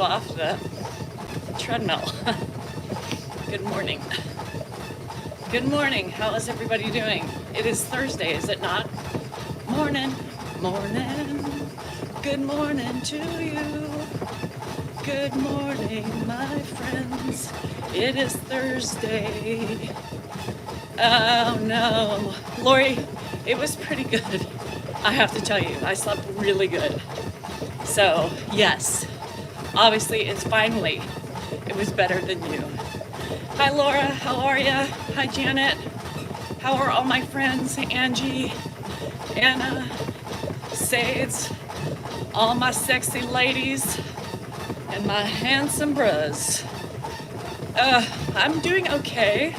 off the treadmill. Good morning. Good morning. How is everybody doing? It is Thursday, is it not? Morning, morning. Good morning to you. Good morning, my friends. It is Thursday. Oh no. Lori, it was pretty good. I have to tell you, I slept really good. So, yes, obviously it was better than you. Hi Laura, how are ya? Hi Janet. How are all my friends? Angie, Anna, Sades, all my sexy ladies, and my handsome bros. I'm doing okay.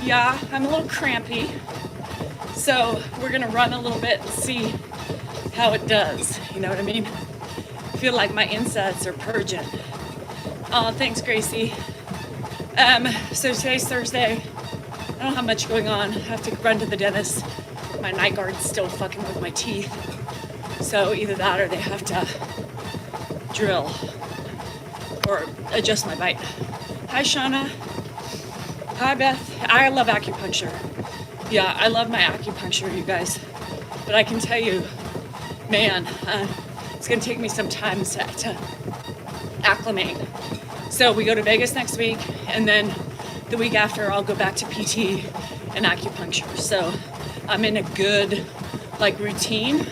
Yeah, I'm a little crampy. So we're gonna run a little bit and see how it does. You know what I mean? I feel like my insides are purging. Oh, thanks, Gracie. So today's Thursday. I don't have much going on. I have to run to the dentist. My night guard's still fucking with my teeth. So either that or they have to drill or adjust my bite. Hi, Shauna. Hi, Beth. I love acupuncture. Yeah, I love my acupuncture, you guys. But I can tell you, man, it's gonna take me some time to acclimate. So we go to Vegas next week, and then the week after I'll go back to PT and acupuncture. So I'm in a good routine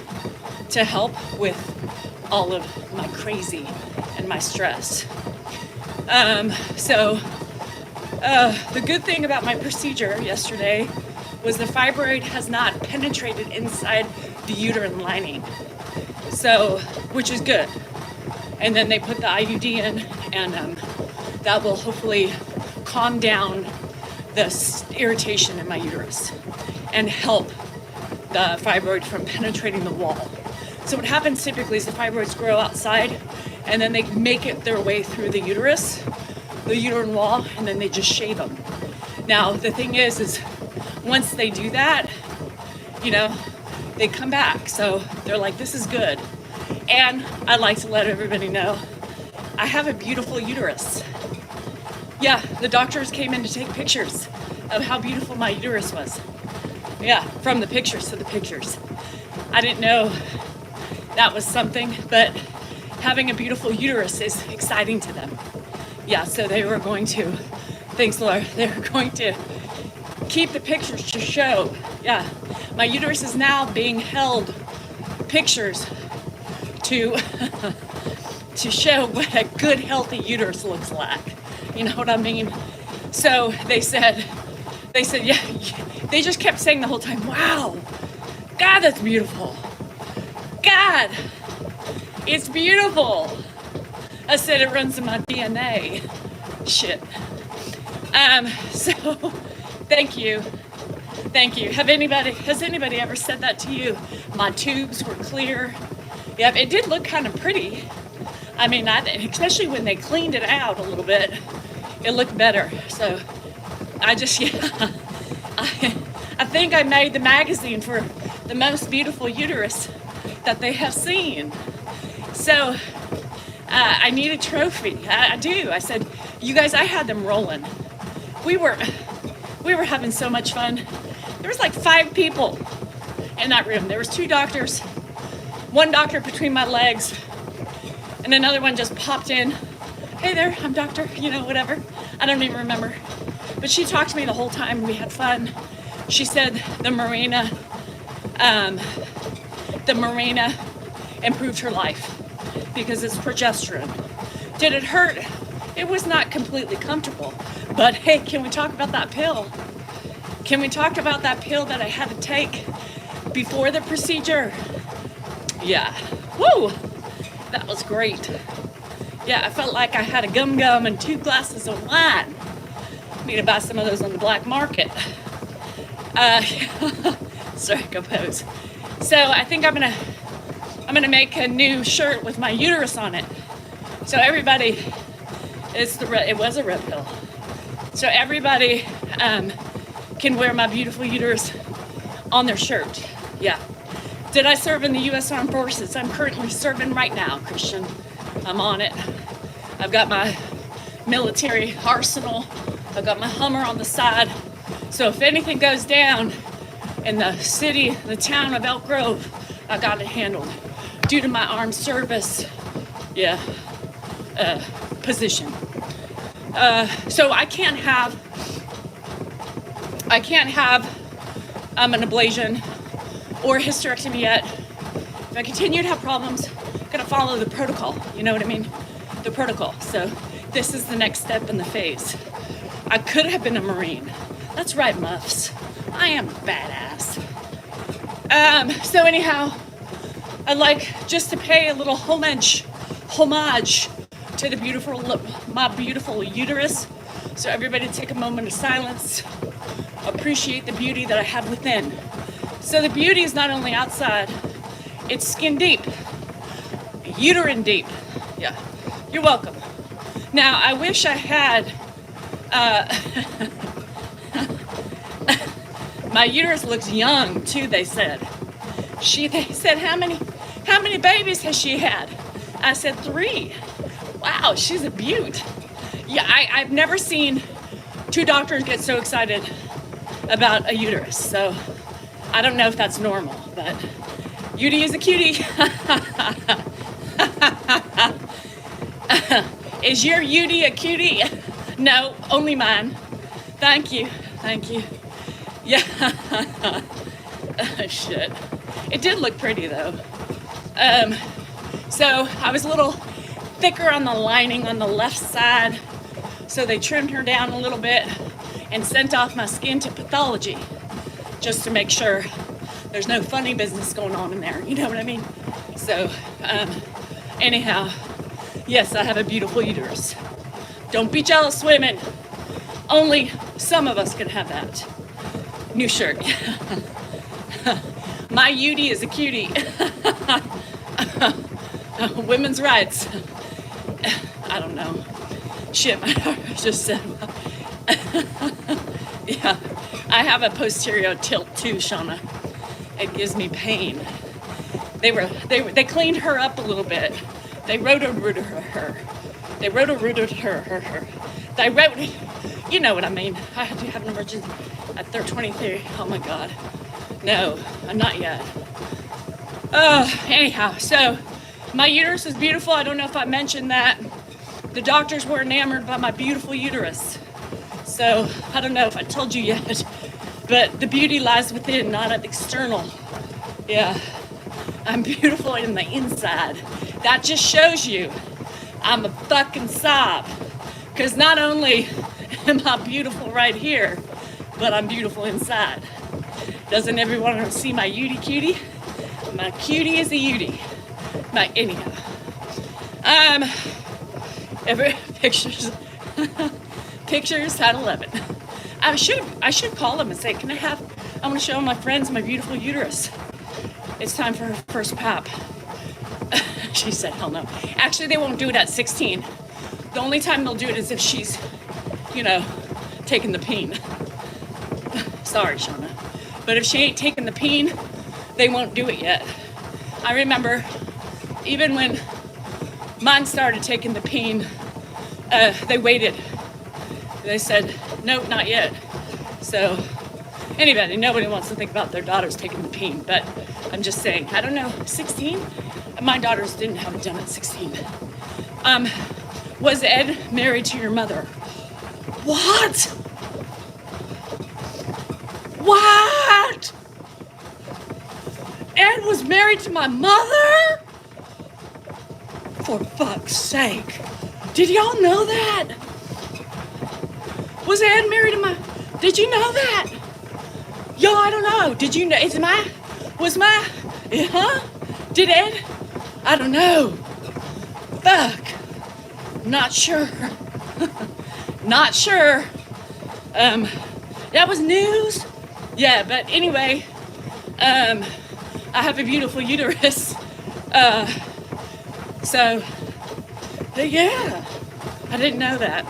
to help with all of my crazy and my stress. The good thing about my procedure yesterday was the fibroid has not penetrated inside the uterine lining. So, which is good. And then they put the IUD in, and that will hopefully calm down the irritation in my uterus and help the fibroid from penetrating the wall. So what happens typically is the fibroids grow outside, and then they make it their way through the uterus, the uterine wall, and then they just shave them. Now, the thing is once they do that, you know, they come back. So they're like, this is good. And I'd like to let everybody know, I have a beautiful uterus. Yeah, the doctors came in to take pictures of how beautiful my uterus was. Yeah, from the pictures to the pictures. I didn't know that was something, but having a beautiful uterus is exciting to them. Yeah, so they were going to, thanks Laura, they were going to keep the pictures to show. Yeah, my uterus is now being held pictures to to show what a good healthy uterus looks like. You know what I mean? So they said, yeah, they just kept saying the whole time, wow, God, that's beautiful. God, it's beautiful. I said it runs in my DNA. Shit. So thank you. Has anybody ever said that to you? My tubes were clear. Yeah, it did look kind of pretty. I mean, especially when they cleaned it out a little bit, it looked better. So I just, yeah, I think I made the magazine for the most beautiful uterus that they have seen. So I need a trophy. I do. I said, you guys, I had them rolling. We were having so much fun. There was like 5 people in that room. There was 2 doctors, 1 doctor between my legs, and another one just popped in. Hey there, I'm doctor, you know, whatever. I don't even remember. But she talked to me the whole time. We had fun. She said the Marina improved her life because it's progesterone. Did it hurt? It was not completely comfortable. But hey, can we talk about that pill? Can we talk about that pill that I had to take before the procedure? Yeah. Woo! That was great. Yeah, I felt like I had a gum and 2 glasses of wine. I need to buy some of those on the black market. Sorry, go pose. So I think I'm gonna make a new shirt with my uterus on it. So everybody, it was a red pill. So everybody can wear my beautiful uterus on their shirt. Yeah. Did I serve in the U.S. Armed Forces? I'm currently serving right now, Christian. I'm on it. I've got my military arsenal. I've got my Hummer on the side. So if anything goes down in the city, the town of Elk Grove, I got it handled due to my armed service, position. So I can't have an ablation or hysterectomy yet. If I continue to have problems, I'm gonna follow the protocol. You know what I mean? The protocol. So this is the next step in the phase. I could have been a Marine. That's right, Muffs. I am badass. So anyhow, I'd like just to pay a little homage to my beautiful uterus. So everybody take a moment of silence. Appreciate the beauty that I have within. So the beauty is not only outside, it's skin deep, uterine deep. Yeah, you're welcome. Now, I wish I had, my uterus looks young too, they said. They said, how many babies has she had? I said 3. Wow, she's a beaut. Yeah, I've never seen 2 doctors get so excited about a uterus. So I don't know if that's normal, but Utie is a cutie. Is your Utie a cutie? No, only mine. Thank you. Yeah. Shit. It did look pretty though. So I was a little thicker on the lining on the left side. So they trimmed her down a little bit and sent off my skin to pathology just to make sure there's no funny business going on in there. You know what I mean? So, anyhow, yes, I have a beautiful uterus. Don't be jealous, women. Only some of us can have that. New shirt. My Utie is a cutie. Women's rights. I don't know. Shit, my daughter just said, yeah, I have a posterior tilt too, Shauna. It gives me pain. They cleaned her up a little bit. They roto-rooted her. You know what I mean. I had to have an emergency at 23. Oh my God. No, not yet. Anyhow, so my uterus is beautiful. I don't know if I mentioned that. The doctors were enamored by my beautiful uterus. So I don't know if I told you yet, but the beauty lies within, not at the external. Yeah, I'm beautiful in the inside. That just shows you I'm a fucking sob. Because not only am I beautiful right here, but I'm beautiful inside. Doesn't everyone see my Utie cutie? My cutie is a Utie. Anyhow. Pictures. Pictures at 11. I should call them and say, I want to show my friends my beautiful uterus. It's time for her first pap. She said, hell no. Actually, they won't do it at 16. The only time they'll do it is if she's, taking the peen. Sorry, Shauna. But if she ain't taking the peen, they won't do it yet. I remember even when mine started taking the peen, they waited. They said, nope, not yet. So nobody wants to think about their daughters taking the peen, but I'm just saying, I don't know, 16? My daughters didn't have it done at 16. Was Ed married to your mother? What? What? Ed was married to my mother? For fuck's sake. Did y'all know that? Was Ed married to did you know that? Yo, I don't know. Did you know, did Ed? I don't know. Fuck. Not sure. Not sure. That was news. Yeah, but anyway, I have a beautiful uterus. So, yeah, I didn't know that.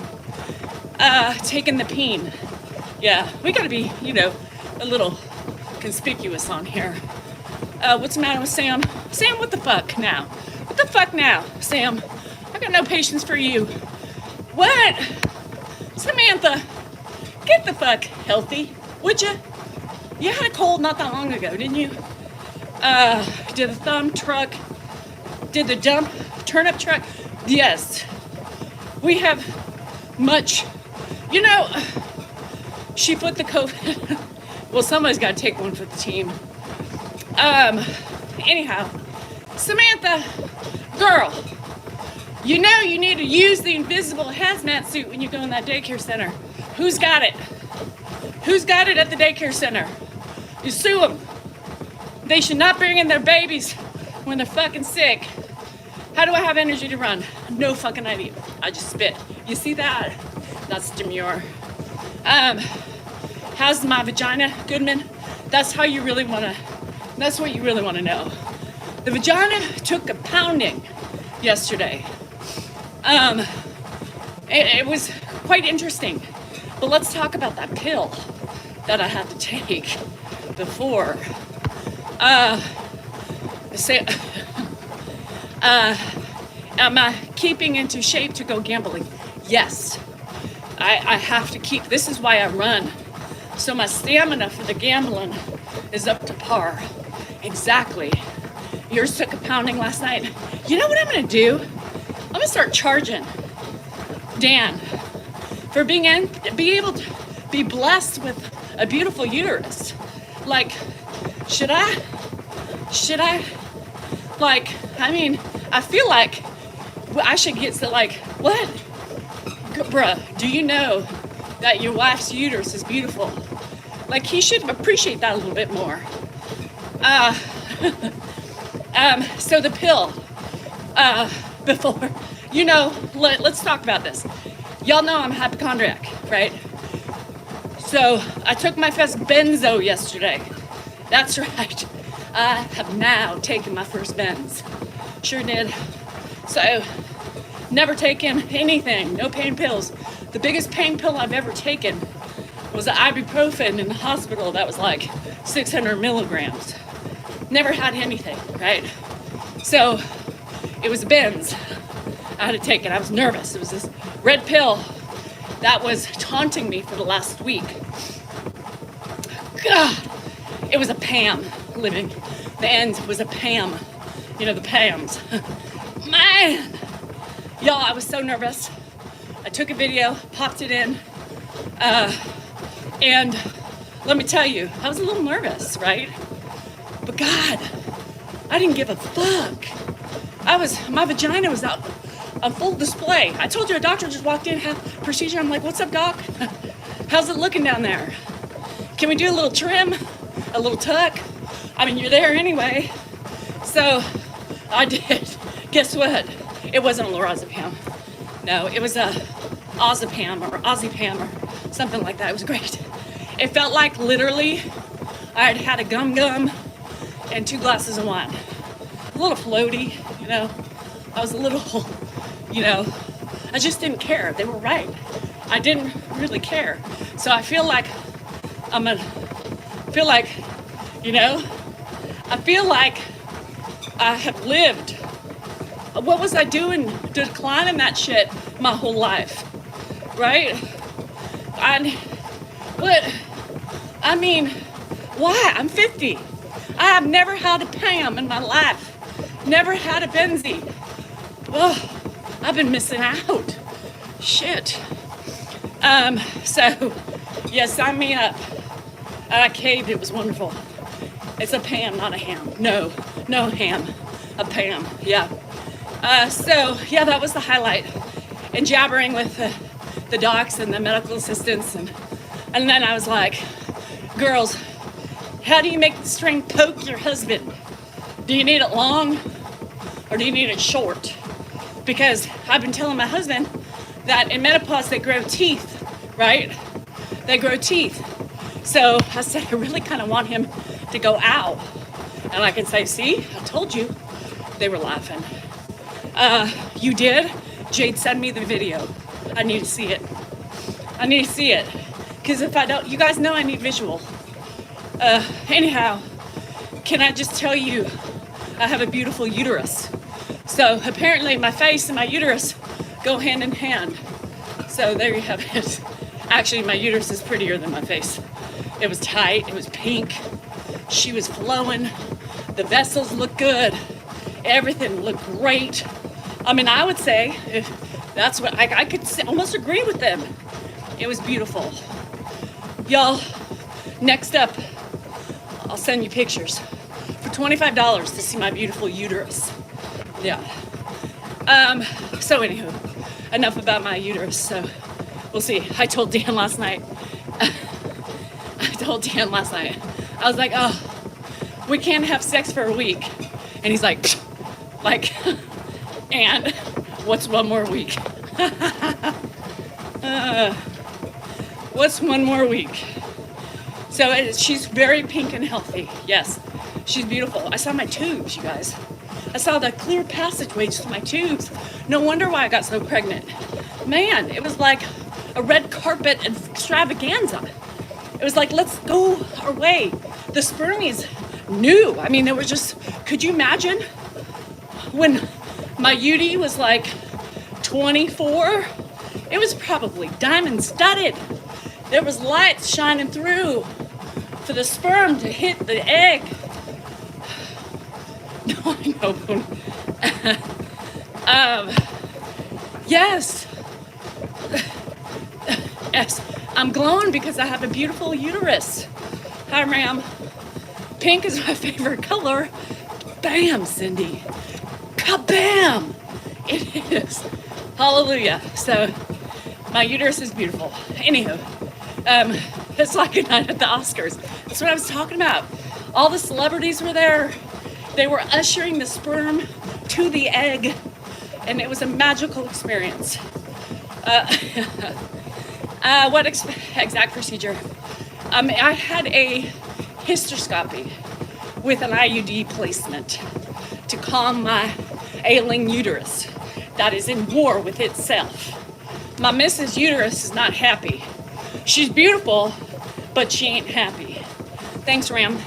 Taking the peen. Yeah, we gotta be, a little conspicuous on here. What's the matter with Sam? Sam, what the fuck now? What the fuck now, Sam? I I got no patience for you. What? Samantha, get the fuck healthy, would you? You had a cold not that long ago, didn't you? Did the thumb truck, did the dump turnip truck? Yes. We have much, you know, she put the COVID. Well, somebody's got to take one for the team. Anyhow, Samantha, girl, you know you need to use the invisible hazmat suit when you go in that daycare center. Who's got it? Who's got it at the daycare center? You sue them. They should not bring in their babies when they're fucking sick. How do I have energy to run? No fucking idea. I just spit. You see that? That's demure. How's my vagina, Goodman? That's how you really wanna, that's what you really wanna know. The vagina took a pounding yesterday. It was quite interesting. But let's talk about that pill that I had to take before. Am I keeping into shape to go gambling? Yes. I have to keep, this is why I run. So my stamina for the gambling is up to par. Exactly. Yours took a pounding last night. You know what I'm gonna do? I'm gonna start charging Dan for be able to be blessed with a beautiful uterus. Like, should I, like, I mean, I feel like I should get to like, what? Bruh, do you know that your wife's uterus is beautiful? Like, he should appreciate that a little bit more. So the pill, before, you know, let's talk about this. Y'all know I'm a hypochondriac, right? So I took my first benzo yesterday. That's right. I have now taken my first benz. Sure did. So, never taken anything, no pain pills. The biggest pain pill I've ever taken was an ibuprofen in the hospital that was like 600 milligrams. Never had anything, right? So, it was a Benz. I had to take it. I was nervous. It was this red pill that was taunting me for the last week. God, it was a Pam living. The end was a Pam. You know, the Pams. Man! Y'all, I was so nervous. I took a video, popped it in, and let me tell you, I was a little nervous, right? But God, I didn't give a fuck. My vagina was out on full display. I told you a doctor just walked in, had a procedure. I'm like, what's up, doc? How's it looking down there? Can we do a little trim, a little tuck? I mean, you're there anyway. So I did. Guess what? It wasn't a lorazepam. No, it was a Ozapam or Ozzypam or something like that. It was great. It felt like literally I had a gum and 2 glasses of wine. A little floaty, you know. I was a little, you know, I just didn't care. They were right. I didn't really care. So I feel like you know, I feel like I have lived. What was I doing declining that shit my whole life, right? Why? I'm 50. I have never had a Pam in my life. Never had a Benzie. Oh, I've been missing out. Shit. So, yeah, sign me up. I caved, it was wonderful. It's a Pam, not a ham. No ham. A Pam, yeah. So, yeah, that was the highlight. And jabbering with the docs and the medical assistants. And then I was like, girls, how do you make the string poke your husband? Do you need it long or do you need it short? Because I've been telling my husband that in menopause they grow teeth, right? They grow teeth. So I said, I really kind of want him to go, ow. And I can say, see, I told you. They were laughing. You did? Jade, send me the video. I need to see it. I need to see it. Because if I don't, you guys know I need visual. Anyhow, can I just tell you, I have a beautiful uterus. So apparently my face and my uterus go hand in hand. So there you have it. Actually, my uterus is prettier than my face. It was tight, it was pink, she was flowing, the vessels looked good, everything looked great. I mean, I would say, if that's what, I could almost agree with them. It was beautiful. Y'all, next up, I'll send you pictures for $25 to see my beautiful uterus. Yeah. So anywho, enough about my uterus. So we'll see. I told Dan last night. I was like, oh, we can't have sex for a week. And he's like, and what's one more week? What's one more week? So she's very pink and healthy. Yes, she's beautiful. I saw my tubes, you guys. I saw the clear passageways to my tubes. No wonder why I got so pregnant. Man, it was like a red carpet extravaganza. It was like, let's go our way. The spermies knew. I mean, it was just, could you imagine when my UD was like 24? It was probably diamond studded. There was lights shining through for the sperm to hit the egg. No, I know. Yes. Yes. I'm glowing because I have a beautiful uterus. Hi, Ram. Pink is my favorite color. Bam, Cindy. Kabam! It is. Hallelujah. So, my uterus is beautiful. Anywho, it's like a night at the Oscars. That's what I was talking about. All the celebrities were there. They were ushering the sperm to the egg, and it was a magical experience. What exact procedure? I had a hysteroscopy with an IUD placement to calm my ailing uterus that is in war with itself. My Mrs. Uterus is not happy. She's beautiful, but she ain't happy. Thanks, Ram.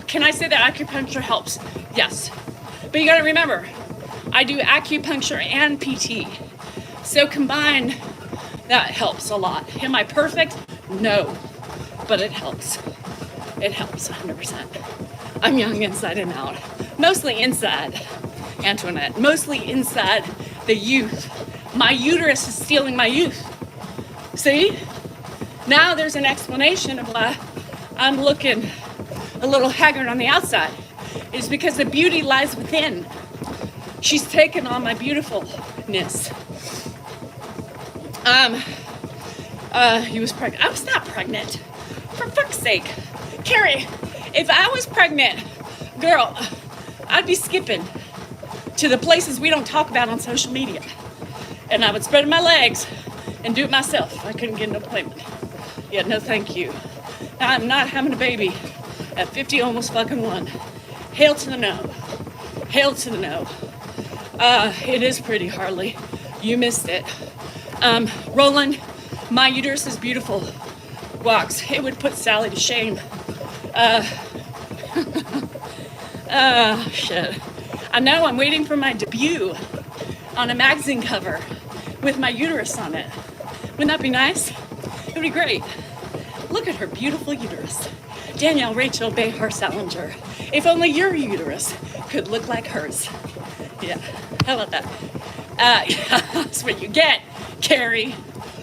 Can I say that acupuncture helps? Yes. But you gotta remember, I do acupuncture and PT. So combined, that helps a lot. Am I perfect? No. But it helps. It helps 100%. I'm young inside and out. Mostly inside, Antoinette. Mostly inside the youth. My uterus is stealing my youth. See? Now there's an explanation of why I'm looking a little haggard on the outside. It's because the beauty lies within. She's taken on my beautifulness. You was pregnant. I was not pregnant. For fuck's sake. Carrie, if I was pregnant, girl, I'd be skipping to the places we don't talk about on social media. And I would spread my legs and do it myself. I couldn't get an appointment. Yeah, no thank you. I'm not having a baby at 50, almost fucking 1. Hail to the no. Hail to the no. It is pretty, Harley. You missed it. Roland, my uterus is beautiful. Walks. It would put Sally to shame. Shit. I know, I'm waiting for my debut on a magazine cover with my uterus on it. Wouldn't that be nice? It would be great. Look at her beautiful uterus. Danielle Rachel Behar Salinger. If only your uterus could look like hers. Yeah, how about that? Yeah, that's what you get, Carrie,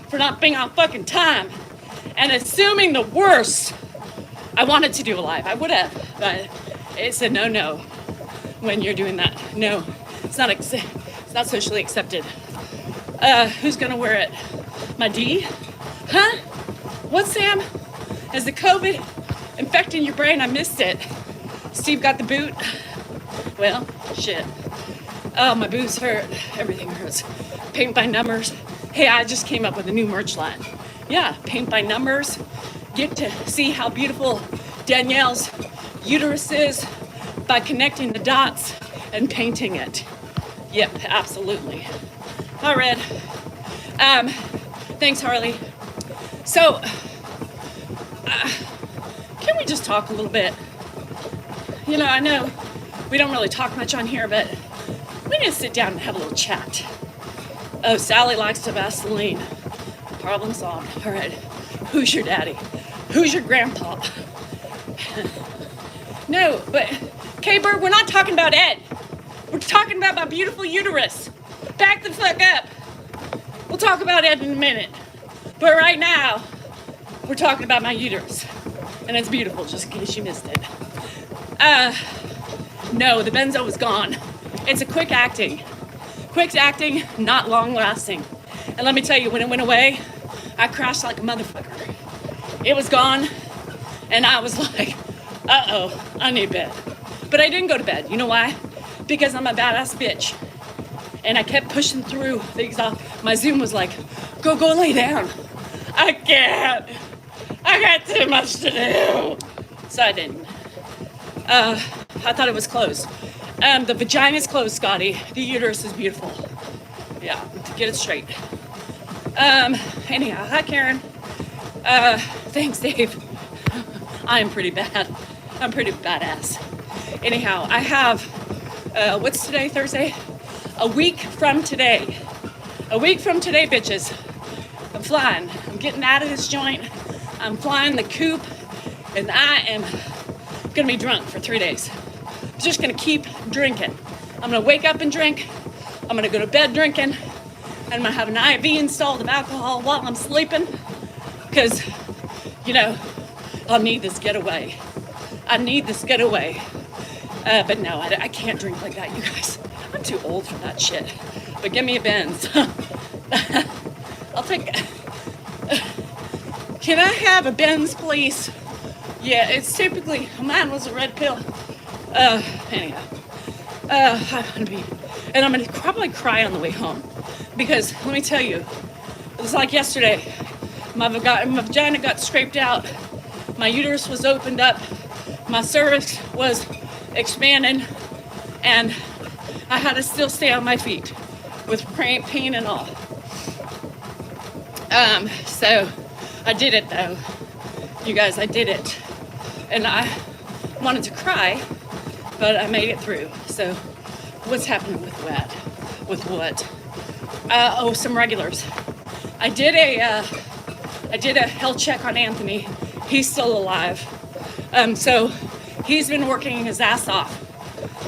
for not being on fucking time and assuming the worst. I wanted to do a live. I would have, but it's a no-no when you're doing that. No, it's not socially accepted. Who's gonna wear it? My D? Huh? What, Sam? Is the COVID infecting your brain? I missed it. Steve got the boot? Well, shit. Oh, my boobs hurt. Everything hurts. Paint by numbers. Hey, I just came up with a new merch line. Yeah, paint by numbers. Get to see how beautiful Danielle's uterus is by connecting the dots and painting it. Yep, absolutely. Hi, Red. Thanks, Harley. So, can we just talk a little bit? You know, I know We don't really talk much on here, but we need to sit down and have a little chat. Oh, Sally likes to Vaseline. Problem solved. All right. Who's your daddy? Who's your grandpa? No, but K-Bird, we're not talking about Ed. We're talking about my beautiful uterus. Back the fuck up. We'll talk about Ed in a minute. But right now, we're talking about my uterus. And it's beautiful, just in case you missed it. No, the benzo was gone. It's a quick acting, not long lasting. And let me tell you, when it went away, I crashed like a motherfucker. It was gone, and I was like, uh-oh, I need bed. But I didn't go to bed. You know why? Because I'm a badass bitch. And I kept pushing through the exhaust. My Zoom was like, go lay down. I can't. I got too much to do. So I didn't. I thought it was closed. The vagina's closed, Scotty. The uterus is beautiful. Yeah, get it straight. Anyhow, hi, Karen. Thanks, Dave. I am pretty bad. I'm pretty badass. Anyhow, I have, what's today, Thursday? A week from today. A week from today, bitches. I'm flying. I'm getting out of this joint. I'm flying the coop, and I am gonna be drunk for 3 days. I'm just gonna keep drinking. I'm gonna wake up and drink. I'm gonna go to bed drinking. And I'm gonna have an IV installed of alcohol while I'm sleeping. Because, you know, I'll need this getaway. I need this getaway. But no, I can't drink like that, you guys. I'm too old for that shit. But give me a Benz. I'll take... Can I have a Benz, please? Yeah, it's typically... Mine was a red pill. Anyhow. I'm gonna be... And I'm gonna probably cry on the way home. Because, let me tell you, it was like yesterday. My vagina got scraped out. My uterus was opened up. My cervix was expanding. And I had to still stay on my feet with pain and all. So I did it though. You guys, I did it. And I wanted to cry, but I made it through. So what's happening with what? With what? Some regulars. I did a health check on Anthony. He's still alive. So he's been working his ass off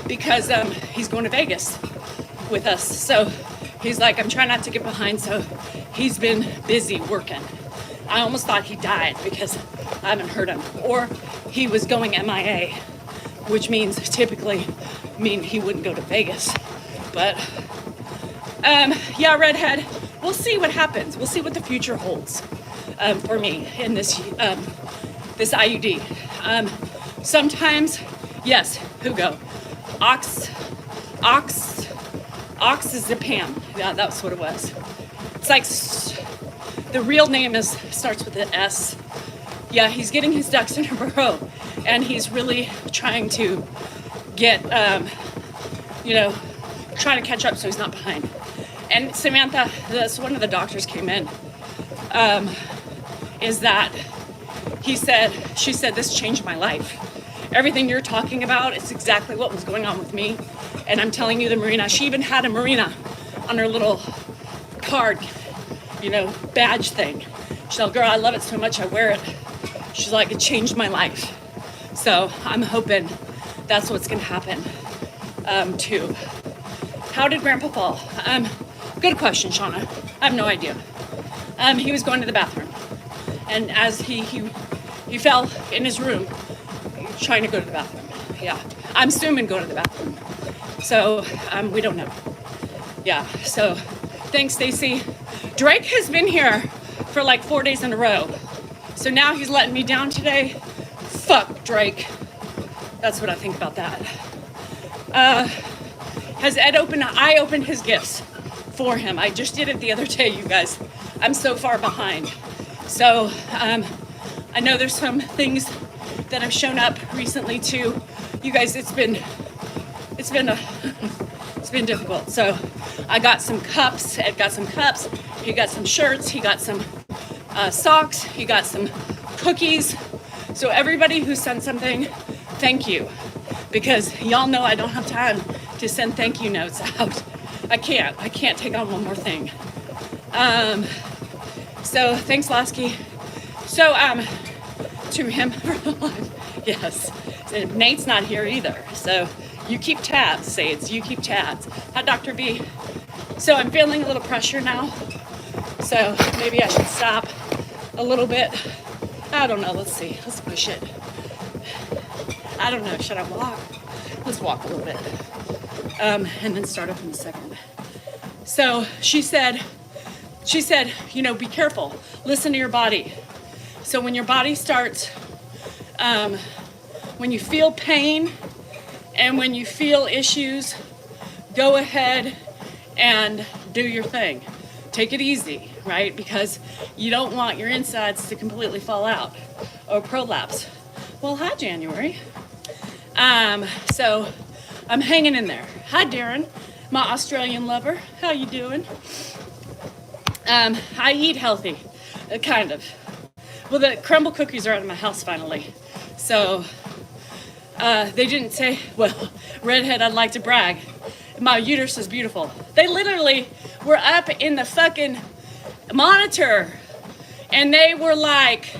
because he's going to Vegas with us. So he's like, I'm trying not to get behind. So he's been busy working. I almost thought he died because I haven't heard him. Or he was going MIA, which means typically mean he wouldn't go to Vegas. But yeah, redhead, we'll see what happens. We'll see what the future holds for me in this this IUD. Sometimes, yes, Hugo, oxazepam. Yeah, that's what it was. It's like the real name starts with an S. Yeah, he's getting his ducks in a row, and he's really trying to get, trying to catch up so he's not behind. And Samantha, one of the doctors came in, is that she said, this changed my life. Everything you're talking about is exactly what was going on with me. And I'm telling you, the Marina, she even had a Marina on her little card, badge thing. She's like, girl, I love it so much, I wear it. She's like, it changed my life. So I'm hoping that's what's gonna happen, too. How did Grandpa fall? Good question, Shauna. I have no idea. He was going to the bathroom. And as he fell in his room, trying to go to the bathroom. Yeah, I'm assuming going to the bathroom. So, we don't know. Yeah, so thanks, Stacy. Drake has been here for like 4 days in a row. So now he's letting me down today. Fuck Drake. That's what I think about that. Has Ed opened? I opened his gifts for him. I just did it the other day, you guys. I'm so far behind. So I know there's some things that have shown up recently too. You guys, it's been difficult. So I got some cups. Ed got some cups. He got some shirts. He got some socks. He got some cookies. So everybody who sent something, thank you. because y'all know I don't have time to send thank you notes out. I can't take on one more thing. So thanks, Lasky. So to him, yes. And Nate's not here either. So you keep tabs, Sades. You keep tabs. Hi, Dr. B. So I'm feeling a little pressure now. So maybe I should stop a little bit. I don't know. Let's see. Let's push it. I don't know. Should I walk? Let's walk a little bit. And then start up in a second. So she said, you know, be careful. Listen to your body. So when your body starts, when you feel pain and when you feel issues, go ahead and do your thing. Take it easy, right? Because you don't want your insides to completely fall out or prolapse. Well, hi, January. So I'm hanging in there. Hi, Darren, my Australian lover. How you doing? I eat healthy, kind of. Well, the crumble cookies are out of my house finally. So they didn't say, well, redhead, I'd like to brag. My uterus is beautiful. They literally were up in the fucking monitor and they were like,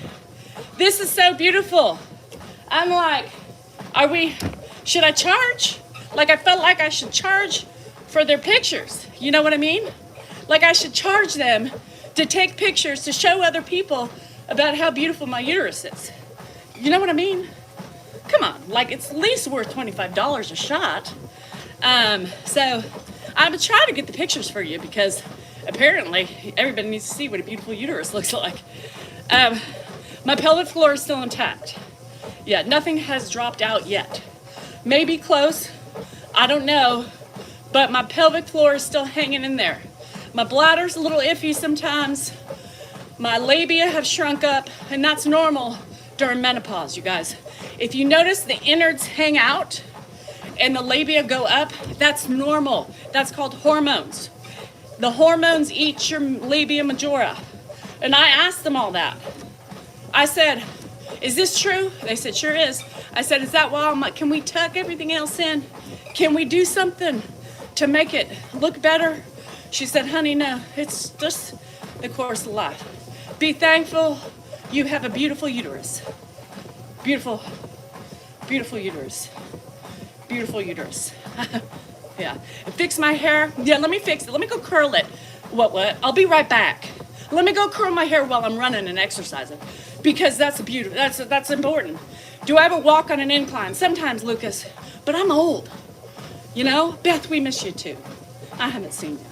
this is so beautiful. I'm like, should I charge? Like I felt like I should charge for their pictures. You know what I mean? Like I should charge them to take pictures to show other people about how beautiful my uterus is. You know what I mean? Come on, like it's at least worth $25 a shot. So I'm gonna try to get the pictures for you because apparently everybody needs to see what a beautiful uterus looks like. My pelvic floor is still intact. Yeah, nothing has dropped out yet. Maybe close, I don't know, but my pelvic floor is still hanging in there. My bladder's a little iffy sometimes. My labia have shrunk up, and that's normal during menopause, you guys. If you notice the innards hang out and the labia go up, that's normal. That's called hormones. The hormones eat your labia majora. And I asked them all that. I said, is this true? They said, sure is. I said, is that why? I'm like, can we tuck everything else in? Can we do something to make it look better? She said, honey, no, it's just the course of life. Be thankful you have a beautiful uterus. Beautiful, beautiful uterus. Beautiful uterus. Yeah. And fix my hair. Yeah, let me fix it. Let me go curl it. What? I'll be right back. Let me go curl my hair while I'm running and exercising. Because that's beautiful. That's important. Do I ever walk on an incline? Sometimes, Lucas. But I'm old. You know? Beth, we miss you too. I haven't seen you.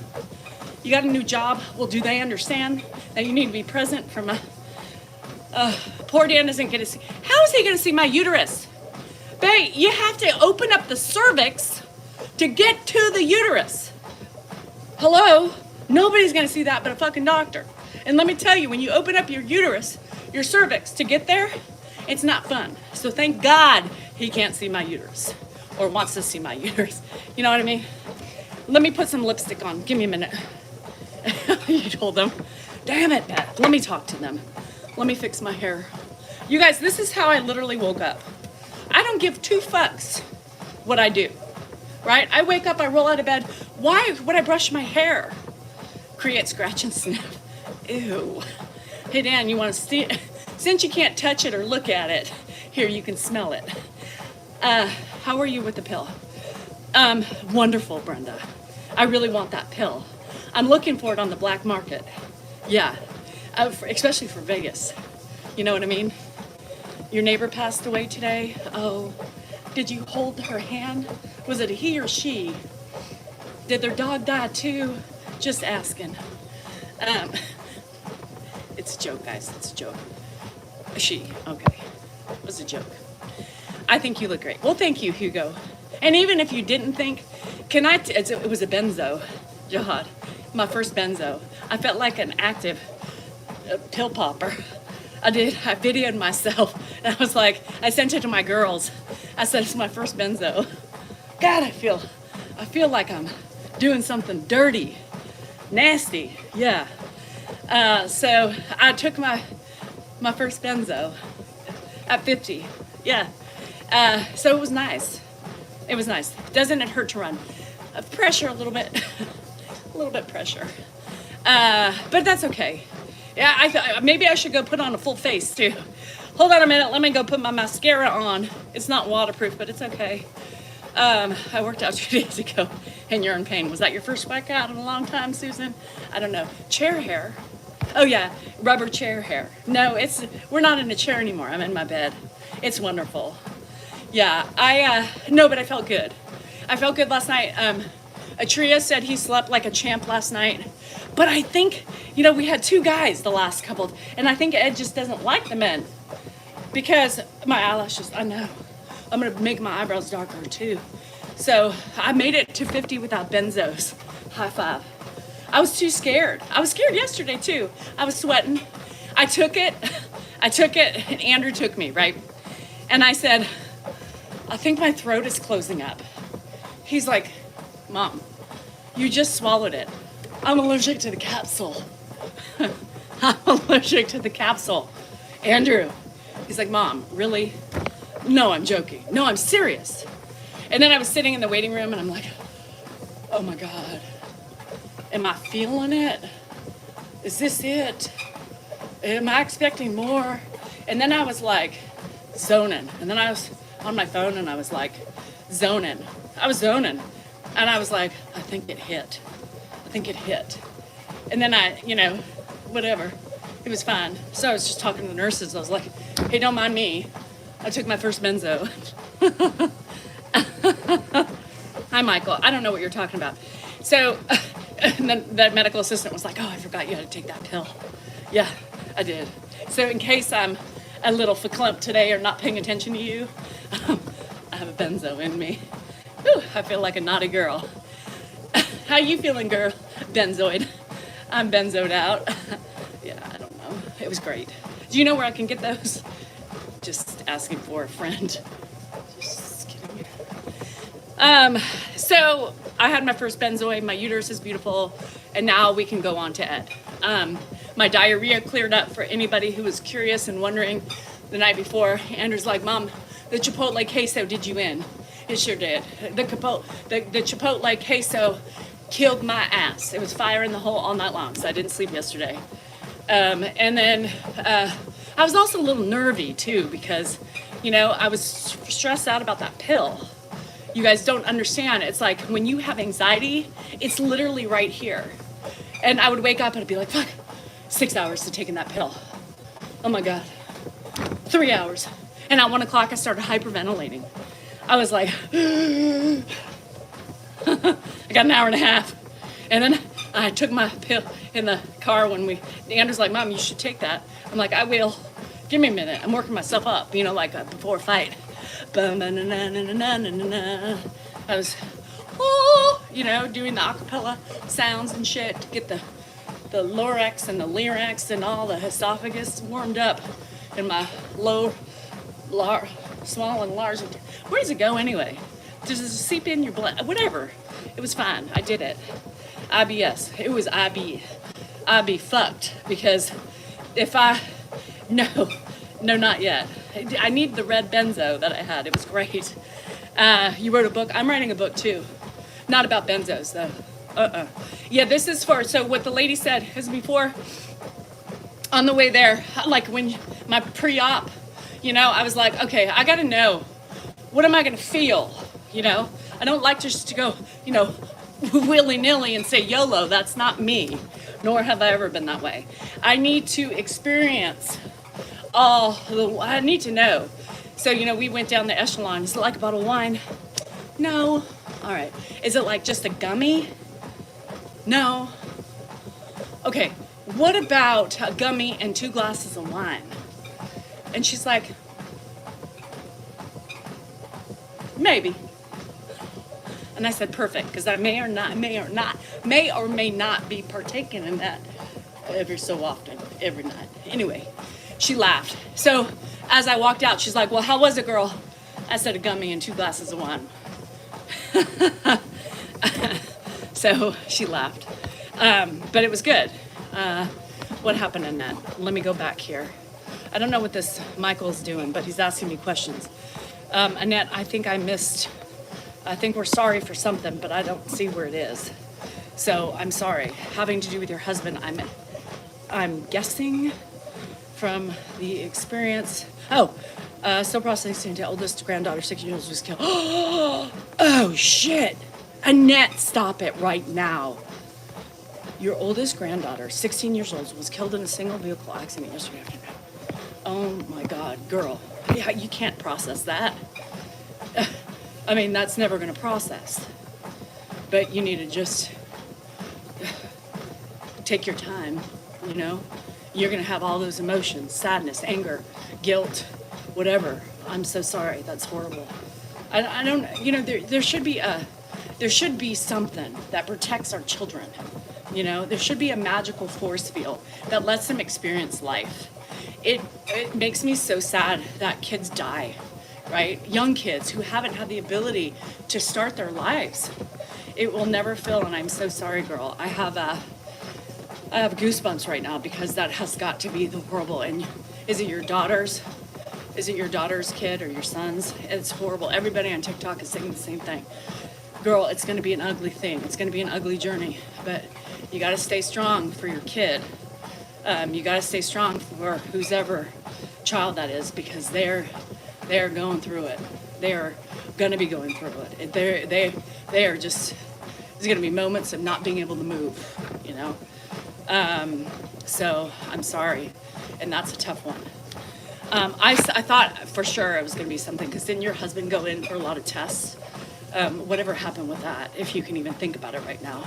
You got a new job. Well, do they understand that you need to be present for my... poor Dan isn't going to see... How is he going to see my uterus? Babe, you have to open up the cervix to get to the uterus. Hello? Nobody's going to see that but a fucking doctor. And let me tell you, when you open up your uterus, your cervix, to get there, it's not fun. So thank God he can't see my uterus or wants to see my uterus. You know what I mean? Let me put some lipstick on. Give me a minute. You told them. Damn it, Beth. Let me talk to them. Let me fix my hair. You guys, this is how I literally woke up. I don't give two fucks what I do, right? I wake up, I roll out of bed. Why would I brush my hair? Create scratch and sniff. Ew. Hey, Dan, you want to see it? Since you can't touch it or look at it, here, you can smell it. How are you with the pill? Wonderful, Brenda. I really want that pill. I'm looking for it on the black market. Yeah, especially for Vegas. You know what I mean? Your neighbor passed away today. Oh, did you hold her hand? Was it a he or she? Did their dog die too? Just asking. It's a joke, guys. It's a joke. She, okay. It was a joke. I think you look great. Well, thank you, Hugo. And even if you didn't think, it was a benzo, Jihad. My first benzo. I felt like an active pill popper. I videoed myself. And I was like, I sent it to my girls. I said, it's my first benzo. God, I feel like I'm doing something dirty, nasty. Yeah. So I took my first benzo at 50. Yeah. So it was nice. It was nice. Doesn't it hurt to run? Pressure a little bit, a little bit pressure. But that's okay. Yeah, I thought maybe I should go put on a full face too. Hold on a minute, let me go put my mascara on. It's not waterproof, but it's okay. I worked out 2 days ago and you're in pain. Was that your first workout in a long time, Susan? I don't know. Chair hair. Oh yeah, rubber chair hair. No, we're not in a chair anymore. I'm in my bed. It's wonderful. Yeah, no, but I felt good. I felt good last night. Atria said he slept like a champ last night. But I think, we had 2 guys the last couple, and I think Ed just doesn't like the men. Because my eyelashes, I know. I'm gonna make my eyebrows darker too. So I made it to 50 without benzos. High five. I was too scared. I was scared yesterday too. I was sweating. I took it, and Andrew took me, right? And I said, I think my throat is closing up. He's like, Mom, you just swallowed it. I'm allergic to the capsule. I'm allergic to the capsule. Andrew, he's like, Mom, really? No, I'm joking. No, I'm serious. And then I was sitting in the waiting room and I'm like, oh my God, am I feeling it? Is this it? Am I expecting more? And then I was like zoning. And then I was on my phone and I was like zoning. I was zoning. And I was like, I think it hit. I think it hit. And then whatever. It was fine. So I was just talking to the nurses. I was like, hey, don't mind me. I took my first benzo. Hi, Michael. I don't know what you're talking about. So and then that medical assistant was like, oh, I forgot you had to take that pill. Yeah, I did. So in case I'm a little verklempt today or not paying attention to you, I have a benzo in me. Whew, I feel like a naughty girl. How you feeling, girl? Benzoid. I'm benzoed out. Yeah, I don't know. It was great. Do you know where I can get those? Just asking for a friend. Just kidding. So I had my first benzoid. My uterus is beautiful, and now we can go on to Ed. My diarrhea cleared up for anybody who was curious and wondering the night before. Andrew's like, Mom, the Chipotle queso did you in? It sure did. The Chipotle queso killed my ass. It was fire in the hole all night long, so I didn't sleep yesterday. And then I was also a little nervy too because, I was stressed out about that pill. You guys don't understand. It's like when you have anxiety, it's literally right here. And I would wake up and I'd be like, fuck, 6 hours to taking that pill. Oh my God. 3 hours. And at 1 o'clock, I started hyperventilating. I was like, I got an hour and a half. And then I took my pill in the car when Andrew's like, Mom, you should take that. I'm like, I will. Give me a minute. I'm working myself up, like before a fight. I was, doing the acapella sounds and shit to get the thorax and the larynx and all the esophagus warmed up in my small and large. Where does it go anyway? Does it seep in your blood? Whatever. It was fine. I did it. IBS. It was IB. IB fucked because no, not yet. I need the red benzo that I had. It was great. You wrote a book. I'm writing a book too. Not about benzos though. Yeah, this is so what the lady said is before, on the way there, like when my pre-op, I was like, okay, I gotta know, what am I gonna feel? I don't like just to go, willy-nilly and say YOLO. That's not me, nor have I ever been that way. I need to experience I need to know. So, we went down the echelon. Is it like a bottle of wine? No. All right. Is it like just a gummy? No. Okay. What about a gummy and 2 glasses of wine? And she's like, maybe. And I said, perfect, because I may or may not be partaking in that every so often, every night. Anyway, she laughed. So as I walked out, she's like, well, how was it, girl? I said, a gummy and 2 glasses of wine. So she laughed. But it was good. What happened in that? Let me go back here. I don't know what this Michael's doing, but he's asking me questions. Annette, I think I missed I think we're sorry for something, but I don't see where it is. So I'm sorry. Having to do with your husband, I'm guessing from the experience. Still processing to oldest granddaughter, 6 years old, was killed. Oh shit! Annette, stop it right now. Your oldest granddaughter, 16 years old, was killed in a single vehicle accident yesterday afternoon. Oh my God, girl. Yeah, you can't process that. I mean, that's never gonna process. But you need to just take your time, you know? You're gonna have all those emotions, sadness, anger, guilt, whatever. I'm so sorry, that's horrible. I don't, you know, there should be something that protects our children. You know, there should be a magical force field that lets them experience life. It makes me so sad that kids die, right? Young kids who haven't had the ability to start their lives. It will never fill, and I'm so sorry, girl. I have goosebumps right now because that has got to be the horrible. And is it your daughter's? Is it your daughter's kid or your son's? It's horrible. Everybody on TikTok is saying the same thing. Girl, it's going to be an ugly thing. It's going to be an ugly journey, but you got to stay strong for your kid. You got to stay strong for whose ever child that is, because they're going through it. They're going to be going through it. They are just, there's going to be moments of not being able to move, you know? So I'm sorry. And that's a tough one. I thought for sure it was going to be something, because didn't your husband go in for a lot of tests? Whatever happened with that, if you can even think about it right now.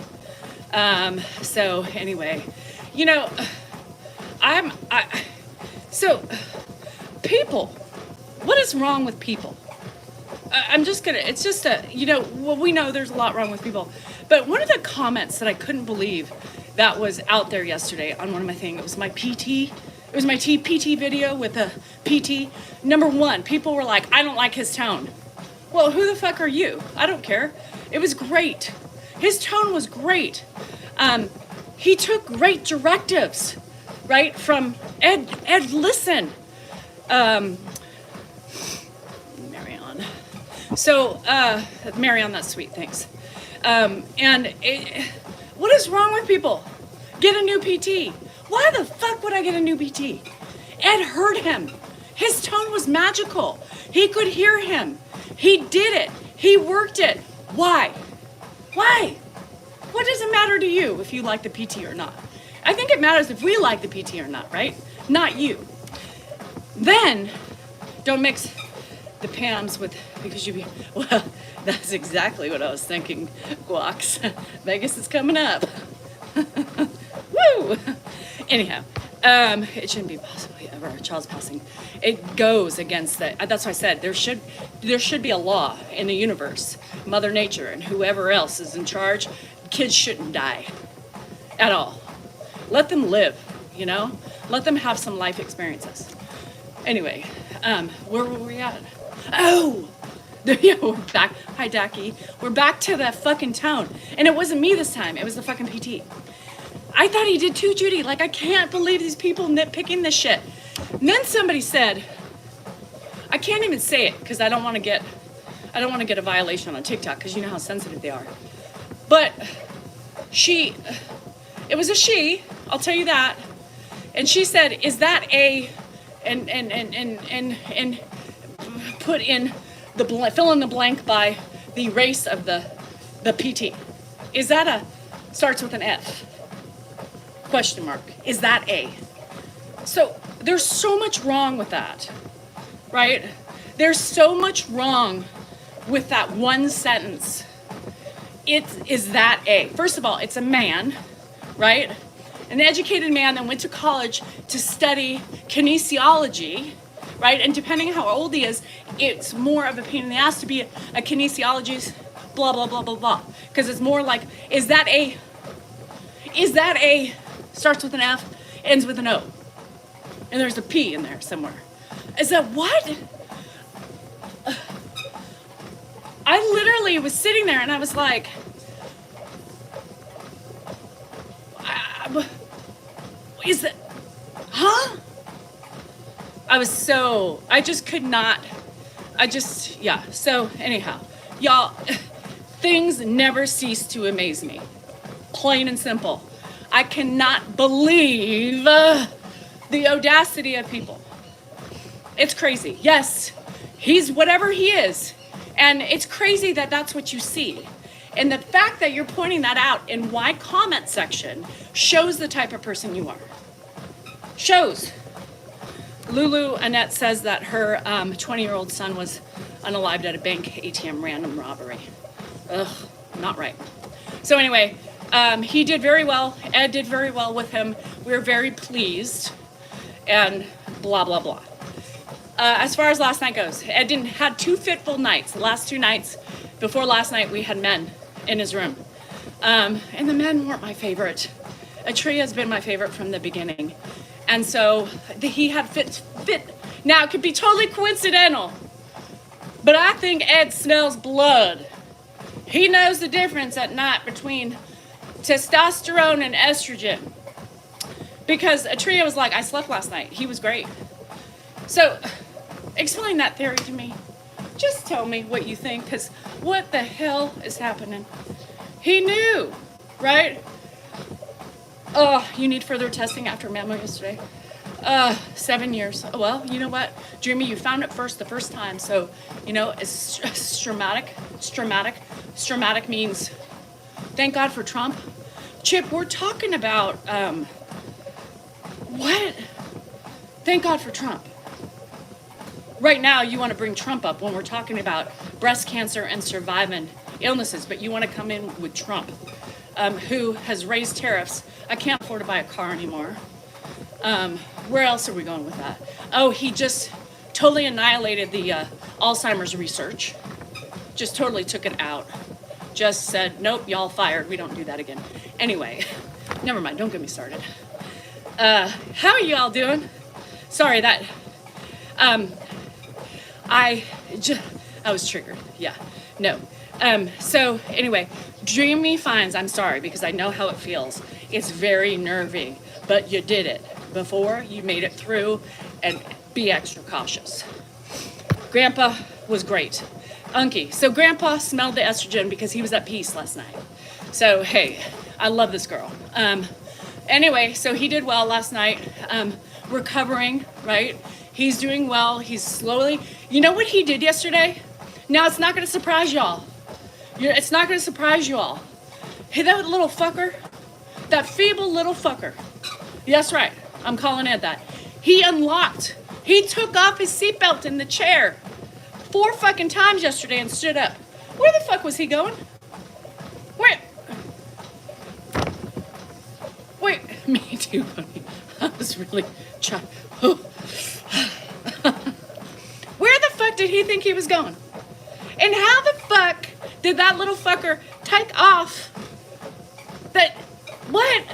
So anyway, you know, so people, what is wrong with people? It's just you know, well, we know there's a lot wrong with people, but one of the comments that I couldn't believe that was out there yesterday on one of my things, it was my PT video with a PT. Number one, people were like, I don't like his tone. Well, who the fuck are you? I don't care. It was great. His tone was great. He took great directives, right, from Ed Listen. Marianne. So, Marianne, that's sweet, thanks. What is wrong with people? Get a new PT. Why the fuck would I get a new PT? Ed heard him. His tone was magical. He could hear him. He did it. He worked it. Why? Why? What does it matter to you if you like the PT or not? I think it matters if we like the PT or not, right? Not you. Then, don't mix the Pams with, because well, that's exactly what I was thinking, Guax. Vegas is coming up. Woo! Anyhow, it shouldn't be possibly ever a child's passing. It goes against that. That's why I said there should be a law in the universe, Mother Nature, and whoever else is in charge. Kids shouldn't die at all. Let them live, you know? Let them have some life experiences. Anyway, where were we at? Oh, yeah, we're back. Hi, Dacky. We're back to that fucking tone. And it wasn't me this time. It was the fucking PT. I thought he did too, Judy. Like, I can't believe these people nitpicking this shit. And then somebody said, I can't even say it because I don't want to get a violation on TikTok because you know how sensitive they are. But it was a she, I'll tell you that. And she said, is that a, and put in fill in the blank by the race of the PT. Is that starts with an F? Question mark. Is that a? So there's so much wrong with that, right? There's so much wrong with that one sentence. Is that a? First of all, it's a man, right? An educated man that went to college to study kinesiology, right? And depending on how old he is, it's more of a pain in the ass to be a kinesiologist, blah, blah, blah, blah, blah. Because it's more like, is that a, starts with an F, ends with an O. And there's a P in there somewhere. Is that what? I literally was sitting there and I was like, is that, huh? I just could not, yeah. So anyhow, y'all, Things never cease to amaze me. Plain and simple. I cannot believe the audacity of people. It's crazy. Yes, he's whatever he is. And it's crazy that that's what you see. And the fact that you're pointing that out in my comment section shows the type of person you are. Shows. Lulu Annette says that her 20-year-old son was unalived at a bank ATM random robbery. Ugh, not right. So anyway, he did very well. Ed did very well with him. We were very pleased. And blah, blah, blah. As far as last night goes, Ed had 2 fitful nights. The last 2 nights before last night, we had men in his room. And the men weren't my favorite. Atria has been my favorite from the beginning. And so he had fit. Now, it could be totally coincidental, but I think Ed smells blood. He knows the difference at night between testosterone and estrogen. Because Atria was like, I slept last night. He was great. So, explain that theory to me. Just tell me what you think, because what the hell is happening? He knew, right? Oh, you need further testing after mammo yesterday. 7 years. Well, you know what, Dreamy, you found it the first time. So, you know, it's stramatic. Stramatic means thank God for Trump. Chip, we're talking about, what? Thank God for Trump. Right now, you want to bring Trump up when we're talking about breast cancer and surviving illnesses, but you want to come in with Trump, who has raised tariffs. I can't afford to buy a car anymore. Where else are we going with that? Oh, he just totally annihilated the Alzheimer's research. Just totally took it out. Just said, nope, y'all fired. We don't do that again. Anyway, never mind. Don't get me started. How are you all doing? Sorry that I was triggered. Yeah, no. So anyway, Dreamy finds, I'm sorry because I know how it feels. It's very nervy, but you did it before. You made it through, and be extra cautious. Grandpa was great. Unky. So Grandpa smelled the estrogen because he was at peace last night. So hey, I love this girl. Anyway, so he did well last night. Recovering, right? He's doing well. He's slowly. You know what he did yesterday? Now it's not going to surprise y'all. It's not going to surprise you all. Hey, that little fucker, that feeble little fucker. Yes, right. I'm calling it that. He unlocked. He took off his seatbelt in the chair 4 fucking times yesterday and stood up. Where the fuck was he going? Wait, me too, honey. I was really trying. Where the fuck did he think he was going? And how the fuck did that little fucker take off? What?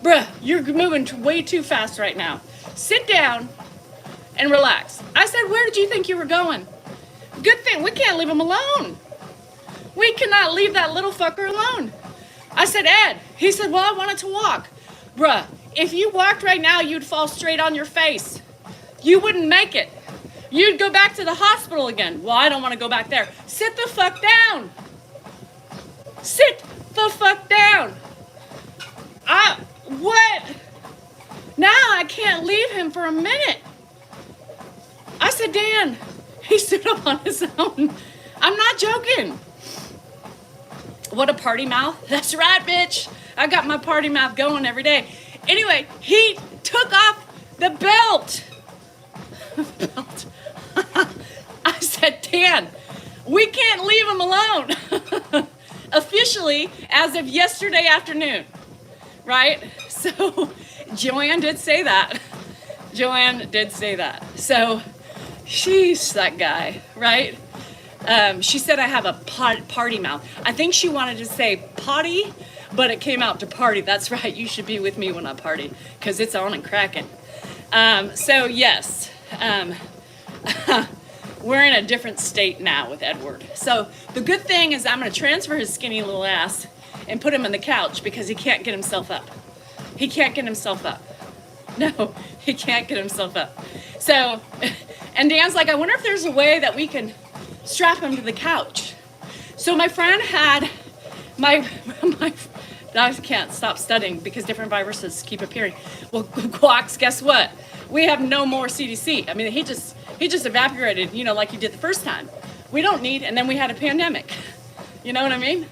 Bruh, you're moving way too fast right now. Sit down and relax. I said, where did you think you were going? Good thing, we can't leave him alone. We cannot leave that little fucker alone. I said, Ed. He said, well, I wanted to walk. Bruh, if you walked right now, you'd fall straight on your face. You wouldn't make it. You'd go back to the hospital again. Well, I don't want to go back there. Sit the fuck down. Sit the fuck down. What? Now I can't leave him for a minute. I said, Dan, he stood up on his own. I'm not joking. What a party mouth. That's right, bitch. I got my party mouth going every day. Anyway, he took off the belt. I said, Dan, we can't leave him alone. Officially, as of yesterday afternoon, right? So, Joanne did say that. So, she's that guy, right? She said I have a party mouth. I think she wanted to say potty, but it came out to party. That's right. You should be with me when I party, because it's on and cracking. So, yes. We're in a different state now with Edward. So the good thing is I'm going to transfer his skinny little ass and put him on the couch because he can't get himself up. No, he can't get himself up. So, and Dan's like, I wonder if there's a way that we can strap him to the couch. So my friend had my I can't stop studying because different viruses keep appearing. Well, Quacks, guess what? We have no more CDC. I mean, he just evaporated, you know, like he did the first time. We don't need, and then we had a pandemic. You know what I mean?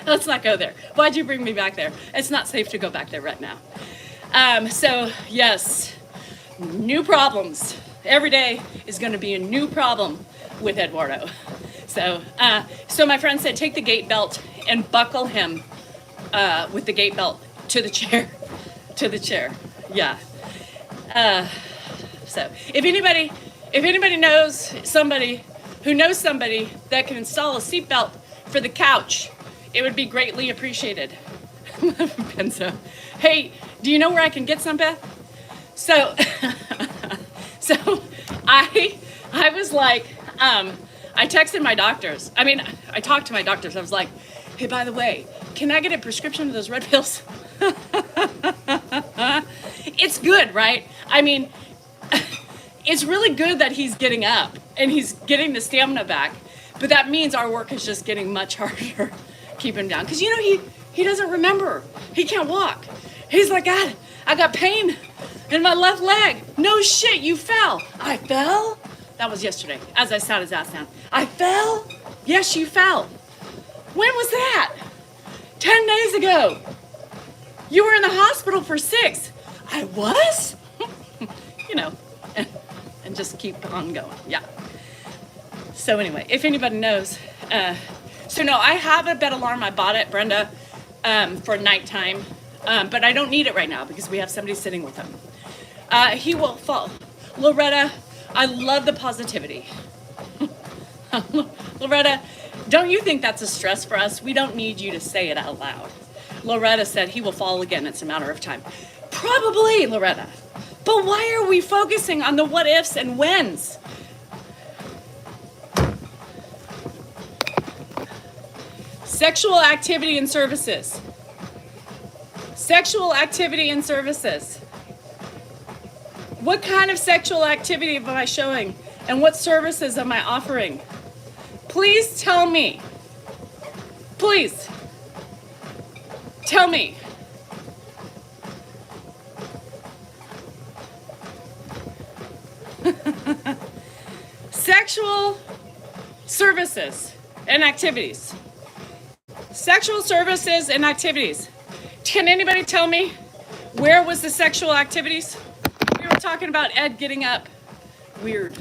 Let's not go there. Why'd you bring me back there? It's not safe to go back there right now. So yes, new problems. Every day is going to be a new problem with Eduardo. So my friend said, take the gait belt and buckle him with the gait belt to the chair, Yeah. So if anybody knows somebody who knows somebody that can install a seatbelt for the couch, it would be greatly appreciated. Benzo. Hey, do you know where I can get some, Beth? So, I was like, I texted my doctors. I talked to my doctors. I was like, hey, by the way, can I get a prescription of those red pills? It's good, right? I mean, it's really good that he's getting up and he's getting the stamina back, but that means our work is just getting much harder. Keep him down. Because, you know, he doesn't remember. He can't walk. He's like, God, I got pain in my left leg. No shit, you fell. I fell? That was yesterday, as I sat his ass down. I fell? Yes, you fell. When was that? 10 days ago. You were in the hospital for 6. I was? You know, and just keep on going. Yeah. So anyway, if anybody knows, so no, I have a bed alarm. I bought it, Brenda, for nighttime, but I don't need it right now because we have somebody sitting with him. He will fall. Loretta, I love the positivity. Loretta, don't you think that's a stress for us? We don't need you to say it out loud. Loretta said he will fall again. It's a matter of time. Probably, Loretta. But why are we focusing on the what ifs and whens? Sexual activity and services. Sexual activity and services. What kind of sexual activity am I showing? And what services am I offering? Please tell me. Please. Tell me. Sexual services and activities. Sexual services and activities. Can anybody tell me where was the sexual activities? We were talking about Ed getting up. Weird.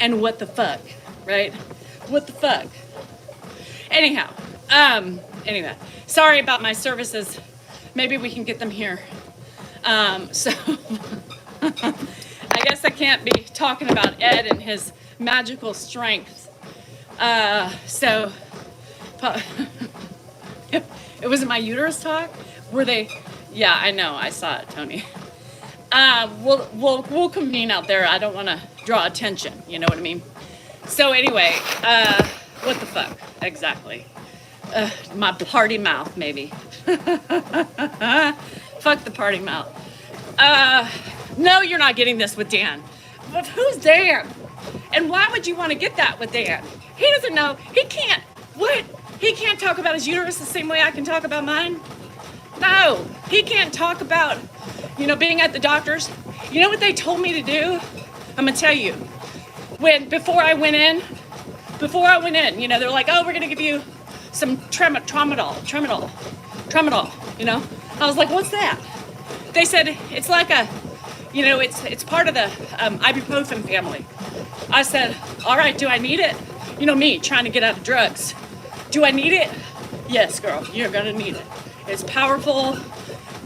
And what the fuck, right? What the fuck? Anyhow, anyway, sorry about my services. Maybe we can get them here. So I guess I can't be talking about Ed and his magical strength. So it was my uterus talk. Were they? Yeah, I know. I saw it, Tony. We'll convene out there. I don't want to draw attention. You know what I mean? So anyway, what the fuck? Exactly. My party mouth, maybe. Fuck the party mouth. No, you're not getting this with Dan. But who's Dan? And why would you want to get that with Dan? He doesn't know. He can't. What? He can't talk about his uterus the same way I can talk about mine? No. He can't talk about, being at the doctor's. You know what they told me to do? I'm going to tell you. Before I went in, they're like, oh, we're going to give you some tramadol. I was like, what's that? They said, it's like it's part of the ibuprofen family. I said, all right, do I need it? Me trying to get out of drugs. Do I need it? Yes, girl, you're going to need it. It's powerful.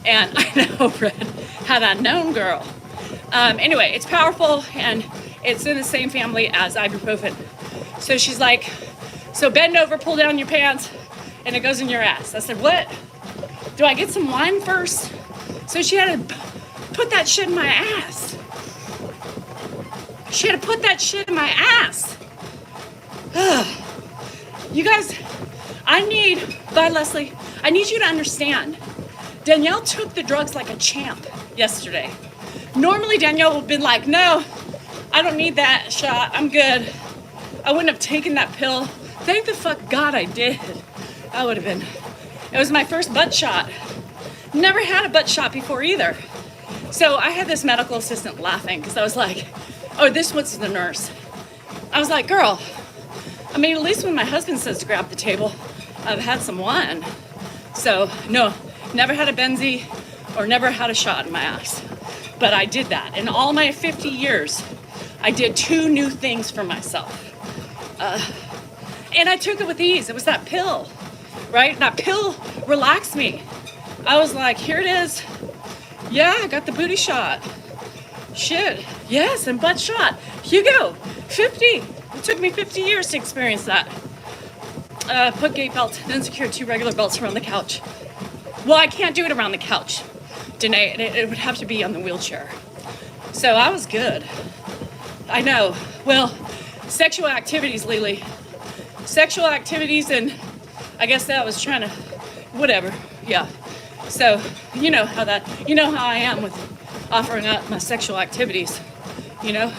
And I know, Fred, had I known, girl. Anyway, it's powerful and it's in the same family as ibuprofen. So she's like, so bend over, pull down your pants, and it goes in your ass. I said, what? Do I get some wine first? So she had to put that shit in my ass. She had to put that shit in my ass. You guys, bye Leslie, I need you to understand. Danielle took the drugs like a champ yesterday. Normally Danielle would have been like, no, I don't need that shot. I'm good. I wouldn't have taken that pill. Thank the fuck God I did. I would have been. It was my first butt shot. Never had a butt shot before either. So I had this medical assistant laughing because I was like, oh, this was the nurse. I was like, girl, I mean, at least when my husband says to grab the table, I've had some wine. So no, never had a Benzie or never had a shot in my ass. But I did that. In all my 50 years, I did 2 new things for myself. And I took it with ease. It was that pill, right? That pill relaxed me. I was like, here it is. Yeah, I got the booty shot. Shit, yes, and butt shot. Here you go, 50. It took me 50 years to experience that. Put gate belt, then secure 2 regular belts around the couch. Well, I can't do it around the couch, Danae. It would have to be on the wheelchair. So I was good. I know. Well, sexual activities, Lily. Sexual activities, and I guess that was trying to, whatever, yeah. So, you know how I am with offering up my sexual activities, you know?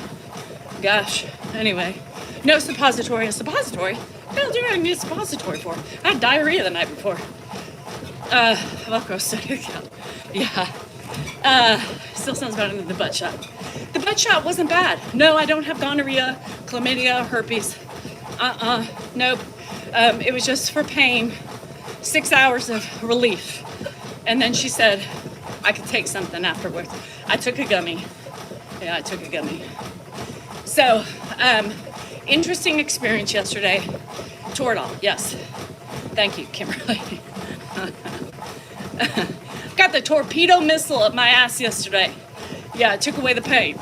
Gosh, anyway. No suppository. A suppository? What the hell do I need a suppository for? I had diarrhea the night before. Well, gross. Yeah. Still sounds better than the butt shot. The butt shot wasn't bad. No, I don't have gonorrhea, chlamydia, herpes. Nope. It was just for pain. 6 hours of relief. And then she said I could take something afterwards. I took a gummy. Yeah, I took a gummy. So, interesting experience yesterday. Toradol, yes. Thank you, Kimberly. Got the torpedo missile up my ass yesterday. Yeah, it took away the pain.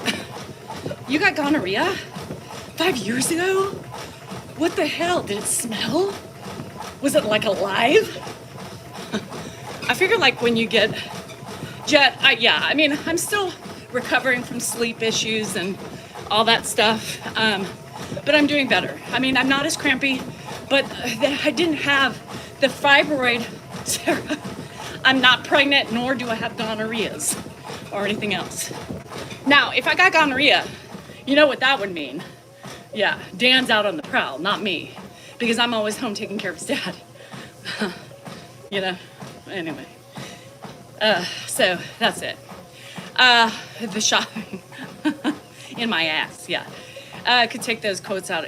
You got gonorrhea 5 years ago? What the hell? Did it smell? Was it like alive? I figure like when you get I'm still recovering from sleep issues and all that stuff, but I'm doing better. I mean, I'm not as crampy, but I didn't have the fibroid, Sarah. I'm not pregnant, nor do I have gonorrheas or anything else. Now, if I got gonorrhea, you know what that would mean. Yeah, Dan's out on the prowl, not me, because I'm always home taking care of his dad. You know, anyway. So that's it. The shopping in my ass, yeah. I could take those quotes out.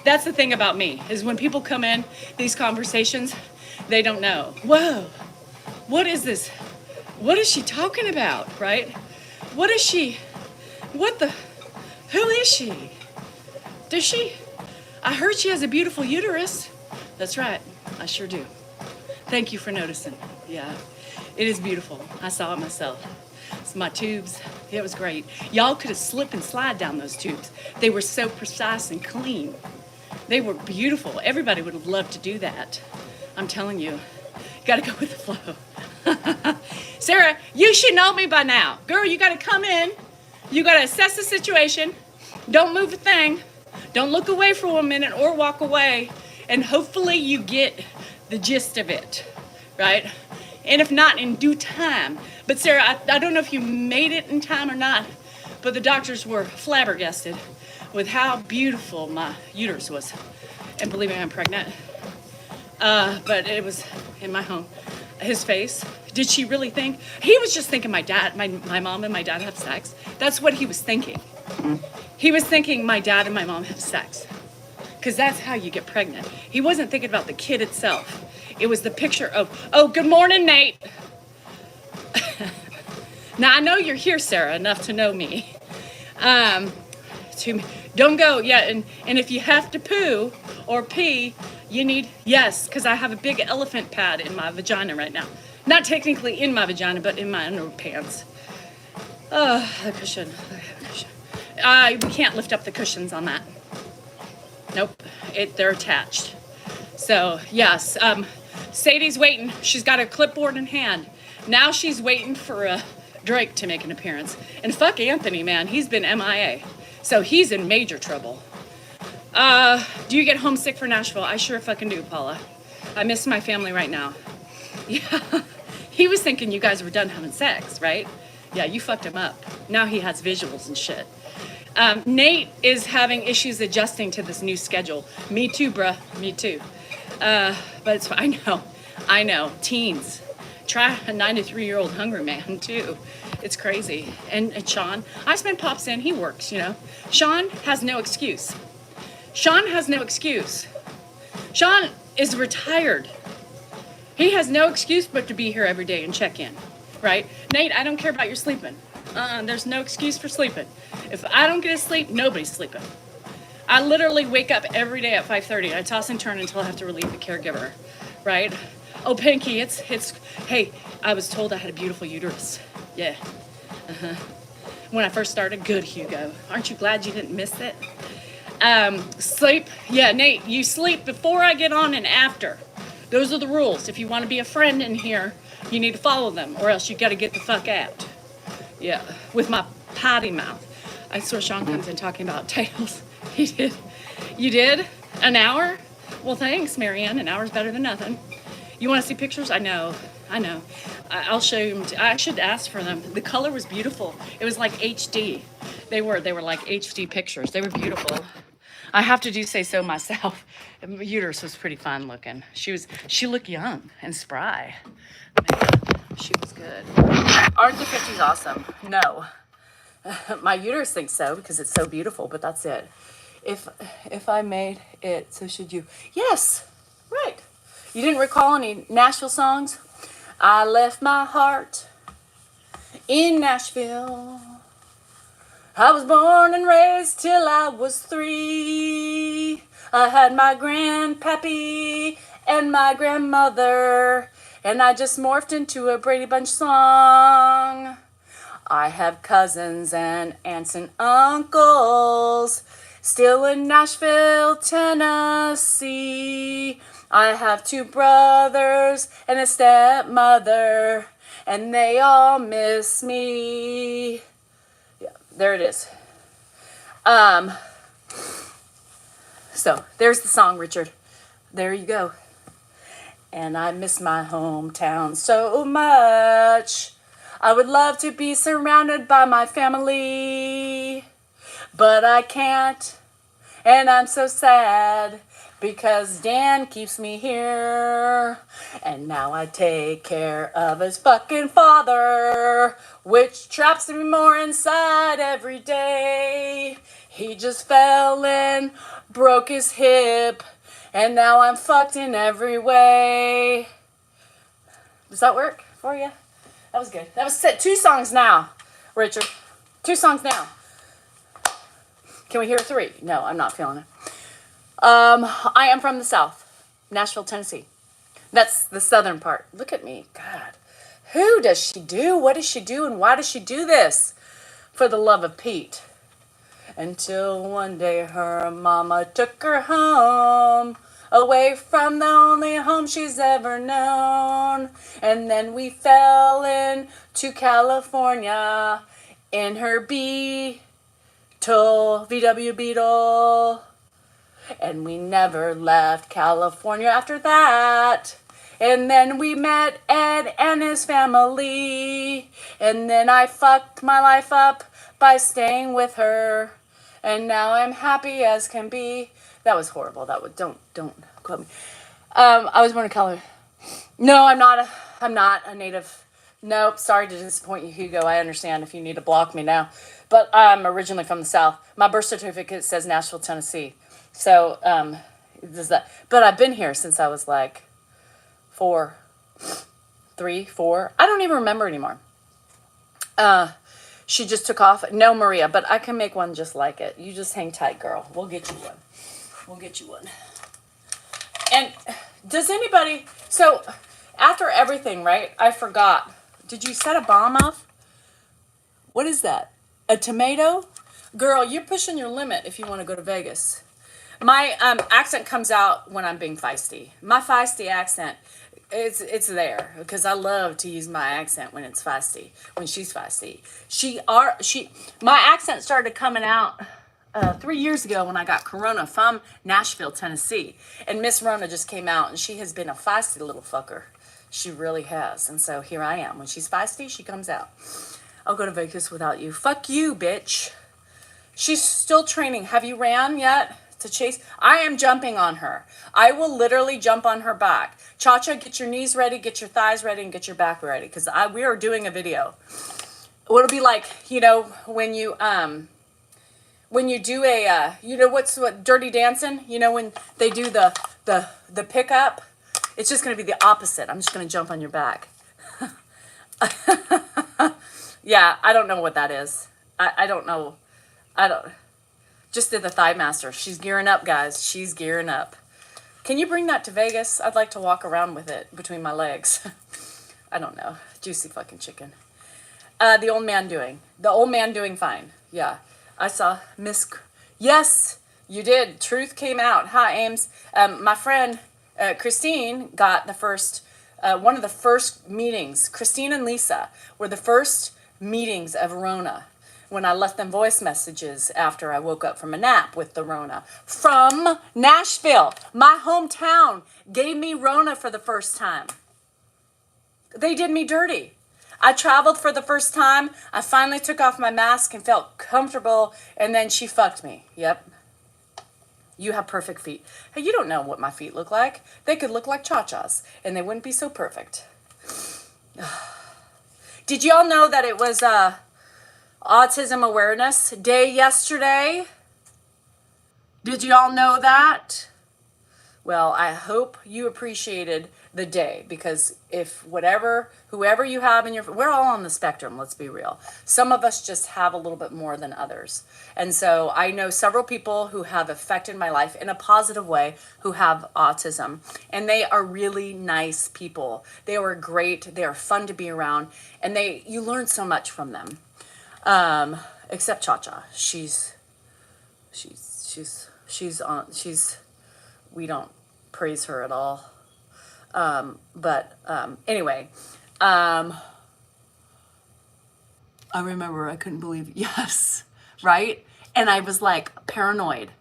That's the thing about me, is when people come in, these conversations, they don't know. Whoa, what is this? What is she talking about, right? Who is she? I heard she has a beautiful uterus. That's right, I sure do. Thank you for noticing. Yeah, it is beautiful. I saw it myself. It's my tubes. It was great. Y'all could have slipped and slide down those tubes. They were so precise and clean. They were beautiful. Everybody would have loved to do that. I'm telling you, gotta go with the flow. Sarah, you should know me by now. Girl, you gotta come in. You gotta assess the situation. Don't move a thing. Don't look away for a minute or walk away. And hopefully you get the gist of it, right? And if not, in due time. But Sarah, I don't know if you made it in time or not, but the doctors were flabbergasted with how beautiful my uterus was. And believe me, I'm pregnant. But it was in my home. His face. Did she really think? He was just thinking my mom and my dad have sex. That's what he was thinking. He was thinking my dad and my mom have sex. Because that's how you get pregnant. He wasn't thinking about the kid itself. It was the picture of, oh, good morning, Nate. Now, I know you're here, Sarah, enough to know me. Don't go, yeah, and if you have to poo or pee, you need, yes, because I have a big elephant pad in my vagina right now. Not technically in my vagina, but in my underpants. Oh, the cushion. We can't lift up the cushions on that. Nope, they're attached. So, yes, Sadie's waiting. She's got her clipboard in hand. Now she's waiting for Drake to make an appearance. And fuck Anthony, man, he's been MIA. So he's in major trouble. Do you get homesick for Nashville? I sure fucking do, Paula. I miss my family right now. Yeah, he was thinking you guys were done having sex, right? Yeah, you fucked him up. Now he has visuals and shit. Nate is having issues adjusting to this new schedule. Me too, bruh. Me too. But it's fine. I know. Teens. Try a 93-year-old hungry man too. It's crazy. And Sean, Iceman pops in. He works, you know. Sean has no excuse. Sean has no excuse. Sean is retired. He has no excuse but to be here every day and check in, right? Nate, I don't care about your sleeping. There's no excuse for sleeping. If I don't get to sleep, nobody's sleeping. I literally wake up every day at 5:30. I toss and turn until I have to relieve the caregiver, right? Oh, Pinky, hey, I was told I had a beautiful uterus. Yeah. When I first started, good, Hugo. Aren't you glad you didn't miss it? Sleep. Yeah, Nate, you sleep before I get on and after. Those are the rules. If you want to be a friend in here, you need to follow them, or else you got to get the fuck out. Yeah, with my potty mouth. I saw Sean comes in talking about tails. He did. You did? An hour? Well, thanks, Marianne. An hour's better than nothing. You want to see pictures? I know. I'll show you them. I should ask for them. The color was beautiful. It was like HD. They were like HD pictures. They were beautiful. I have to say so myself. Uterus was pretty fun looking. She looked young and spry. Man, she was good. Aren't the 50s awesome? No. My uterus thinks so because it's so beautiful, but that's it. If I made it, so should you. Yes, right. You didn't recall any Nashville songs? I left my heart in Nashville. I was born and raised till I was 3. I had my grandpappy and my grandmother, and I just morphed into a Brady Bunch song. I have cousins and aunts and uncles still in Nashville, Tennessee. I have 2 brothers and a stepmother, and they all miss me. Yeah, there it is. So there's the song, Richard. There you go. And I miss my hometown so much. I would love to be surrounded by my family, but I can't, and I'm so sad because Dan keeps me here, and now I take care of his fucking father, which traps me more inside every day. He just fell and broke his hip, and now I'm fucked in every way. Does that work for you? That was good. That was 2 songs now, Richard. 2 songs now. Can we hear 3? No, I'm not feeling it. I am from the South, Nashville, Tennessee. That's the southern part. Look at me. God. Who does she do? What does she do? And why does she do this? For the love of Pete. Until one day her mama took her home, away from the only home she's ever known. And then we fell into California in her VW Beetle. And we never left California after that. And then we met Ed and his family. And then I fucked my life up by staying with her. And now I'm happy as can be. That was horrible. Don't quote me. I was born in California. No, I'm not a native. Nope, sorry to disappoint you, Hugo. I understand if you need to block me now. But I'm originally from the South. My birth certificate says Nashville, Tennessee. So, does that. But I've been here since I was like 3, 4. I don't even remember anymore. She just took off. No, Maria, but I can make one just like it. You just hang tight, girl. We'll get you one. And does anybody... So, after everything, right? I forgot. Did you set a bomb off? What is that? A tomato? Girl, you're pushing your limit if you want to go to Vegas. My accent comes out when I'm being feisty. My feisty accent... It's there because I love to use my accent when it's feisty. When she's feisty, my accent started coming out 3 years ago when I got Corona from Nashville, Tennessee, and Miss Rona just came out, and she has been a feisty little fucker. She really has, and so here I am. When she's feisty, she comes out. I'll go to Vegas without you. Fuck you, bitch. She's still training. Have you ran yet to chase? I am jumping on her. I will literally jump on her back. Cha-Cha, get your knees ready, get your thighs ready, and get your back ready. Because we are doing a video. It'll be like, you know, when you do a, you know, what Dirty Dancing? You know, when they do the pickup? It's just going to be the opposite. I'm just going to jump on your back. Yeah, I don't know what that is. I don't know. Just did the Thigh Master. She's gearing up, guys. She's gearing up. Can you bring that to Vegas? I'd like to walk around with it between my legs. I don't know. Juicy fucking chicken. The old man doing fine. Yeah. I saw Miss... Yes, you did. Truth came out. Hi, Ames. My friend Christine got the first... one of the first meetings. Christine and Lisa were the first meetings of Rona. When I left them voice messages after I woke up from a nap with the Rona. From Nashville, my hometown, gave me Rona for the first time. They did me dirty. I traveled for the first time. I finally took off my mask and felt comfortable, and then she fucked me. Yep. You have perfect feet. Hey, you don't know what my feet look like. They could look like cha-chas, and they wouldn't be so perfect. Did y'all know that it was... Autism Awareness Day yesterday? Did y'all know that? Well, I hope you appreciated the day, because if whoever you have in your, we're all on the spectrum, let's be real. Some of us just have a little bit more than others. And so I know several people who have affected my life in a positive way who have autism, and they are really nice people. They are great. They are fun to be around, and you learn so much from them. Except Cha-Cha. We don't praise her at all. Anyway, I remember I couldn't believe, yes, right? And I was like paranoid.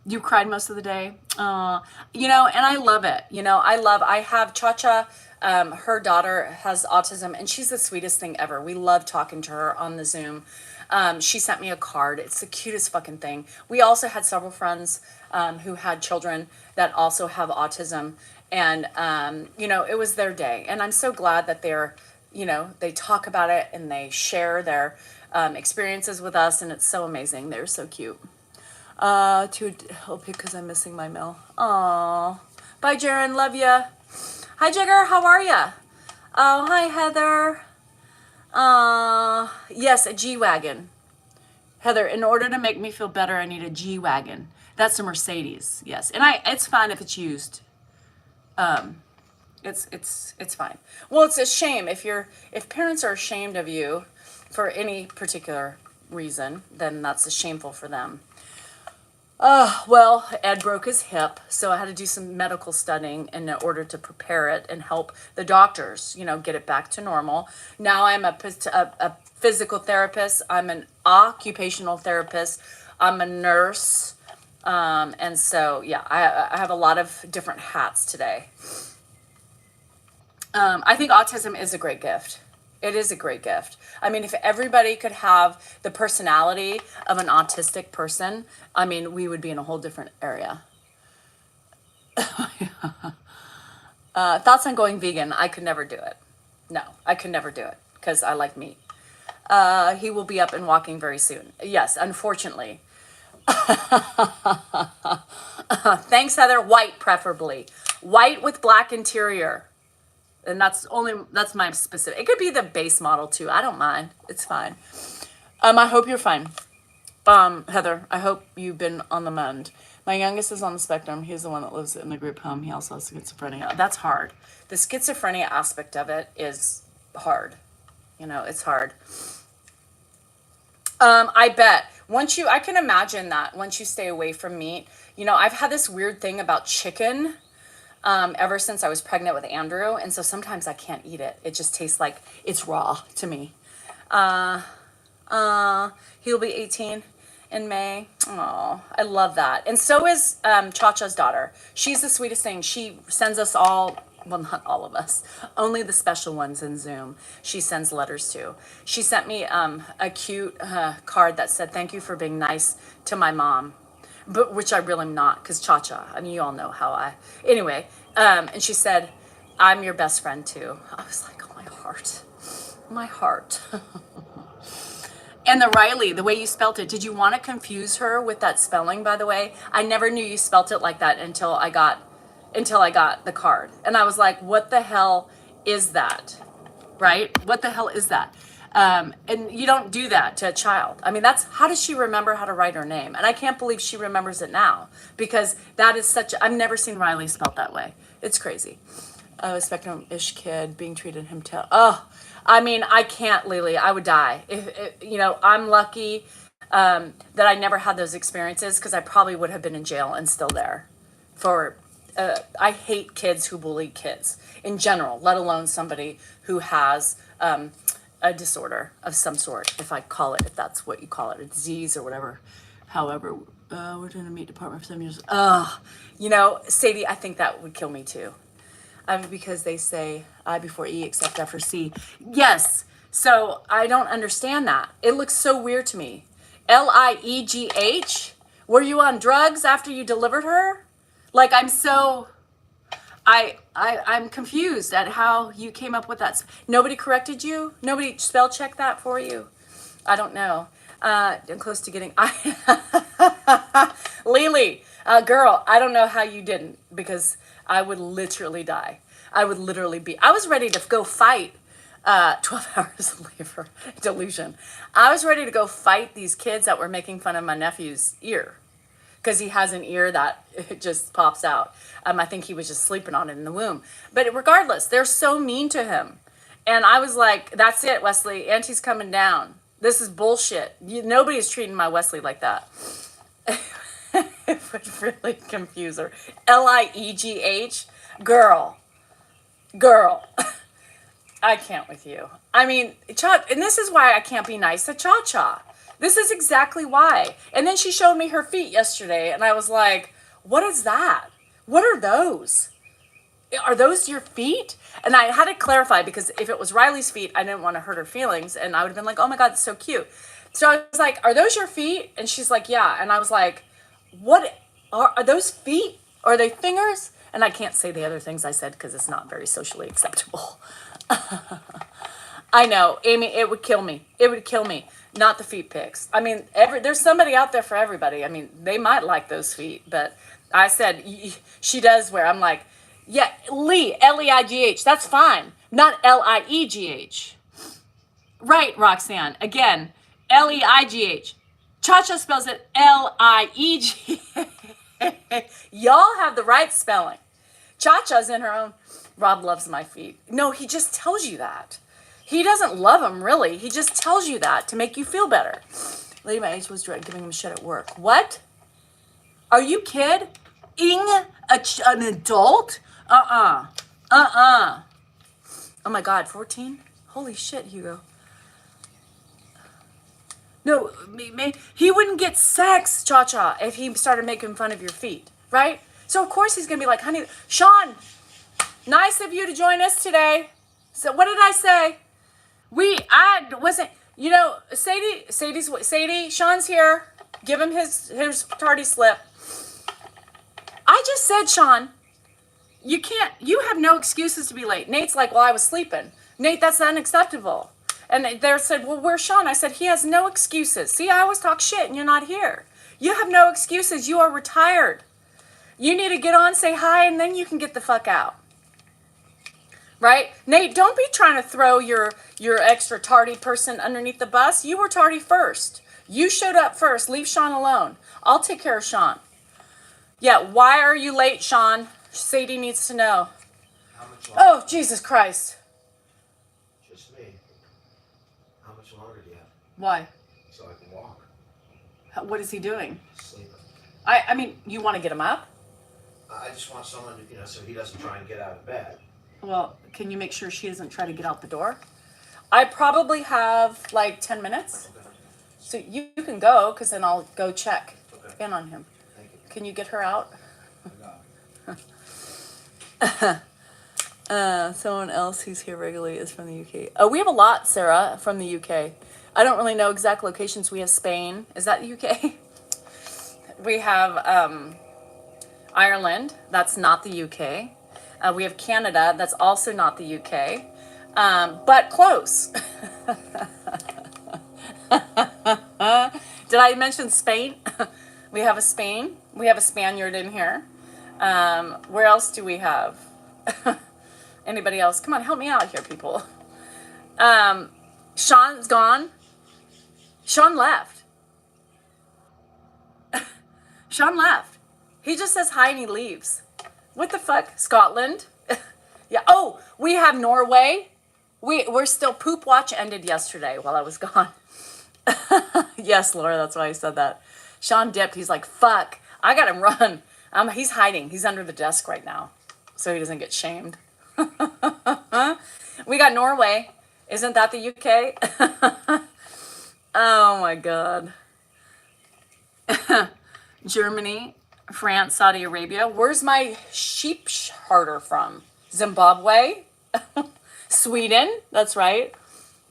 You cried most of the day. You know, and I love it. You know, I have Cha-Cha. Her daughter has autism, and she's the sweetest thing ever. We love talking to her on the Zoom. She sent me a card. It's the cutest fucking thing. We also had several friends who had children that also have autism. And, you know, it was their day. And I'm so glad that they talk about it and they share their experiences with us. And it's so amazing. They're so cute. Because I'm missing my mail. Aw. Bye, Jaren. Love ya. Hi, Jigger. How are ya? Oh, hi, Heather. Yes, a G-Wagon. Heather, in order to make me feel better, I need a G-Wagon. That's a Mercedes, yes. And it's fine if it's used. It's fine. Well, it's a shame if parents are ashamed of you for any particular reason, then that's shameful for them. Well, Ed broke his hip, so I had to do some medical studying in order to prepare it and help the doctors, you know, get it back to normal. Now I'm a physical therapist. I'm an occupational therapist. I'm a nurse. And so, yeah, I have a lot of different hats today. I think autism is a great gift. It is a great gift. I mean, if everybody could have the personality of an autistic person, I mean, we would be in a whole different area. Thoughts on going vegan? I could never do it. No, I could never do it because I like meat. He will be up and walking very soon. Yes, unfortunately. Thanks, Heather. White, preferably. White with black interior. And that's my specific. It could be the base model too. I don't mind. It's fine. I hope you're fine. Heather, I hope you've been on the mend. My youngest is on the spectrum. He's the one that lives in the group home. He also has schizophrenia. That's hard. The schizophrenia aspect of it is hard. You know, it's hard. I bet I can imagine that once you stay away from meat, you know, I've had this weird thing about chicken. Ever since I was pregnant with Andrew. And so sometimes I can't eat it. It just tastes like it's raw to me. He'll be 18 in May. Oh, I love that. And so is Cha-Cha's daughter. She's the sweetest thing. She sends us all well, not all of us, only the special ones in Zoom, she sends letters to. She sent me a cute card that said, thank you for being nice to my mom, but which I really am not, because Cha-Cha, I mean, you all know how anyway, and she said, I'm your best friend too. I was like, oh, my heart. And the Riley, the way you spelt it, did you want to confuse her with that spelling, by the way? I never knew you spelt it like that until I got the card. And I was like, what the hell is that? Right? What the hell is that? And you don't do that to a child. I mean, how does she remember how to write her name? And I can't believe she remembers it now, because that is I've never seen Riley spelt that way. It's crazy. A spectrum-ish kid being treated him to, oh, I mean, I can't, Lily. I would die. If I'm lucky that I never had those experiences, because I probably would have been in jail and still there. I hate kids who bully kids in general, let alone somebody who has a disorder of some sort, if that's what you call it, a disease or whatever. However, we're doing a meat department for 7 years. Sadie, I think that would kill me too. Because they say I before E except after C. Yes. So I don't understand that. It looks so weird to me. Liegh? Were you on drugs after you delivered her? Like, I'm confused at how you came up with that. Nobody corrected you? Nobody spell checked that for you? I don't know. I'm close to getting, Lily, girl, I don't know how you didn't, because I would literally die. I was ready to go fight 12 hours of labor, delusion. I was ready to go fight these kids that were making fun of my nephew's ear, because he has an ear that it just pops out. I think he was just sleeping on it in the womb. But regardless, they're so mean to him. And I was like, that's it, Wesley. Auntie's coming down. This is bullshit. Nobody's treating my Wesley like that. It would really confuse her. Liegh? Girl. I can't with you. I mean, and this is why I can't be nice to Cha-Cha. This is exactly why. And then she showed me her feet yesterday, and I was like, what is that? What are those? Are those your feet? And I had to clarify, because if it was Riley's feet, I didn't want to hurt her feelings, and I would have been like, oh my God, that's so cute. So I was like, are those your feet? And she's like, yeah. And I was like, what are those feet? Are they fingers? And I can't say the other things I said, because it's not very socially acceptable. I know, Amy, it would kill me. It would kill me. Not the feet pics. I mean, there's somebody out there for everybody. I mean, they might like those feet, but I said, she does wear, I'm like, yeah, Lee, Leigh, that's fine. Not Liegh. Right, Roxanne. Again, Leigh. Cha-Cha spells it Lieg. Y'all have the right spelling. Cha-Cha's in her own. Rob loves my feet. No, he just tells you that. He doesn't love them, really. He just tells you that to make you feel better. Lady my age was giving him a shit at work. What? Are you kidding? An adult? Oh my God, 14? Holy shit, Hugo. No, he wouldn't get sex, Cha-Cha, if he started making fun of your feet, right? So of course he's gonna be like, honey, Sean, nice of you to join us today. So what did I say? I wasn't, Sadie, Sean's here. Give him his tardy slip. I just said, Sean, you have no excuses to be late. Nate's like, well, I was sleeping. Nate, that's unacceptable. And they said, well, where's Sean? I said, he has no excuses. See, I always talk shit and you're not here. You have no excuses. You are retired. You need to get on, say hi, and then you can get the fuck out. Right? Nate, don't be trying to throw your extra tardy person underneath the bus. You were tardy first. You showed up first. Leave Sean alone. I'll take care of Sean. Yeah, why are you late, Sean? Sadie needs to know. How much longer? Oh, Jesus Christ. Just me. How much longer do you have? Why? So I can walk. What is he doing? Sleeping. I mean, you want to get him up? I just want someone, so he doesn't try and get out of bed. Well, can you make sure she doesn't try to get out the door? I probably have like 10 minutes. Okay. So you can go, because then I'll go check in on him. Thank you. Can you get her out? I got it. Someone else who's here regularly is from the UK. Oh, we have a lot, Sarah, from the UK. I don't really know exact locations. We have Spain. Is that the UK? We have Ireland. That's not the UK. We have Canada. That's also not the UK. But close. Did I mention Spain? We have a Spain. We have a Spaniard in here. Where else do we have? Anybody else? Come on, help me out here, people. Sean's gone. Sean left. Sean left. He just says hi and he leaves. What the fuck? Scotland? Yeah. Oh, we have Norway. We're still, poop watch ended yesterday while I was gone. Yes, Laura, that's why I said that. Sean dipped. He's like, fuck, I gotta run. He's hiding. He's under the desk right now, so he doesn't get shamed. We got Norway. Isn't that the UK? Oh my God. Germany, France, Saudi Arabia. Where's my sheep herder from? Zimbabwe? Sweden, that's right.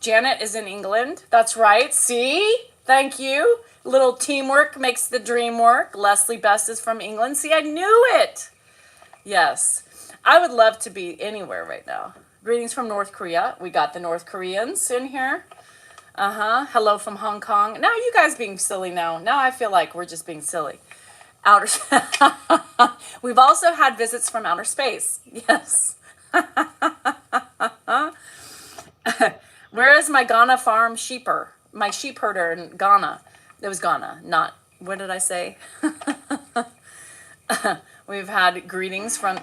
Janet is in England. That's right. See? Thank you. Little teamwork makes the dream work. Leslie Best is from England. See, I knew it. Yes. I would love to be anywhere right now. Greetings from North Korea. We got the North Koreans in here. Hello from Hong Kong. Now you guys being silly now. Now I feel like we're just being silly. We've also had visits from outer space. Yes. Where is my Ghana farm sheeper? My sheep herder in Ghana. It was Ghana, not, what did I say? We've had greetings from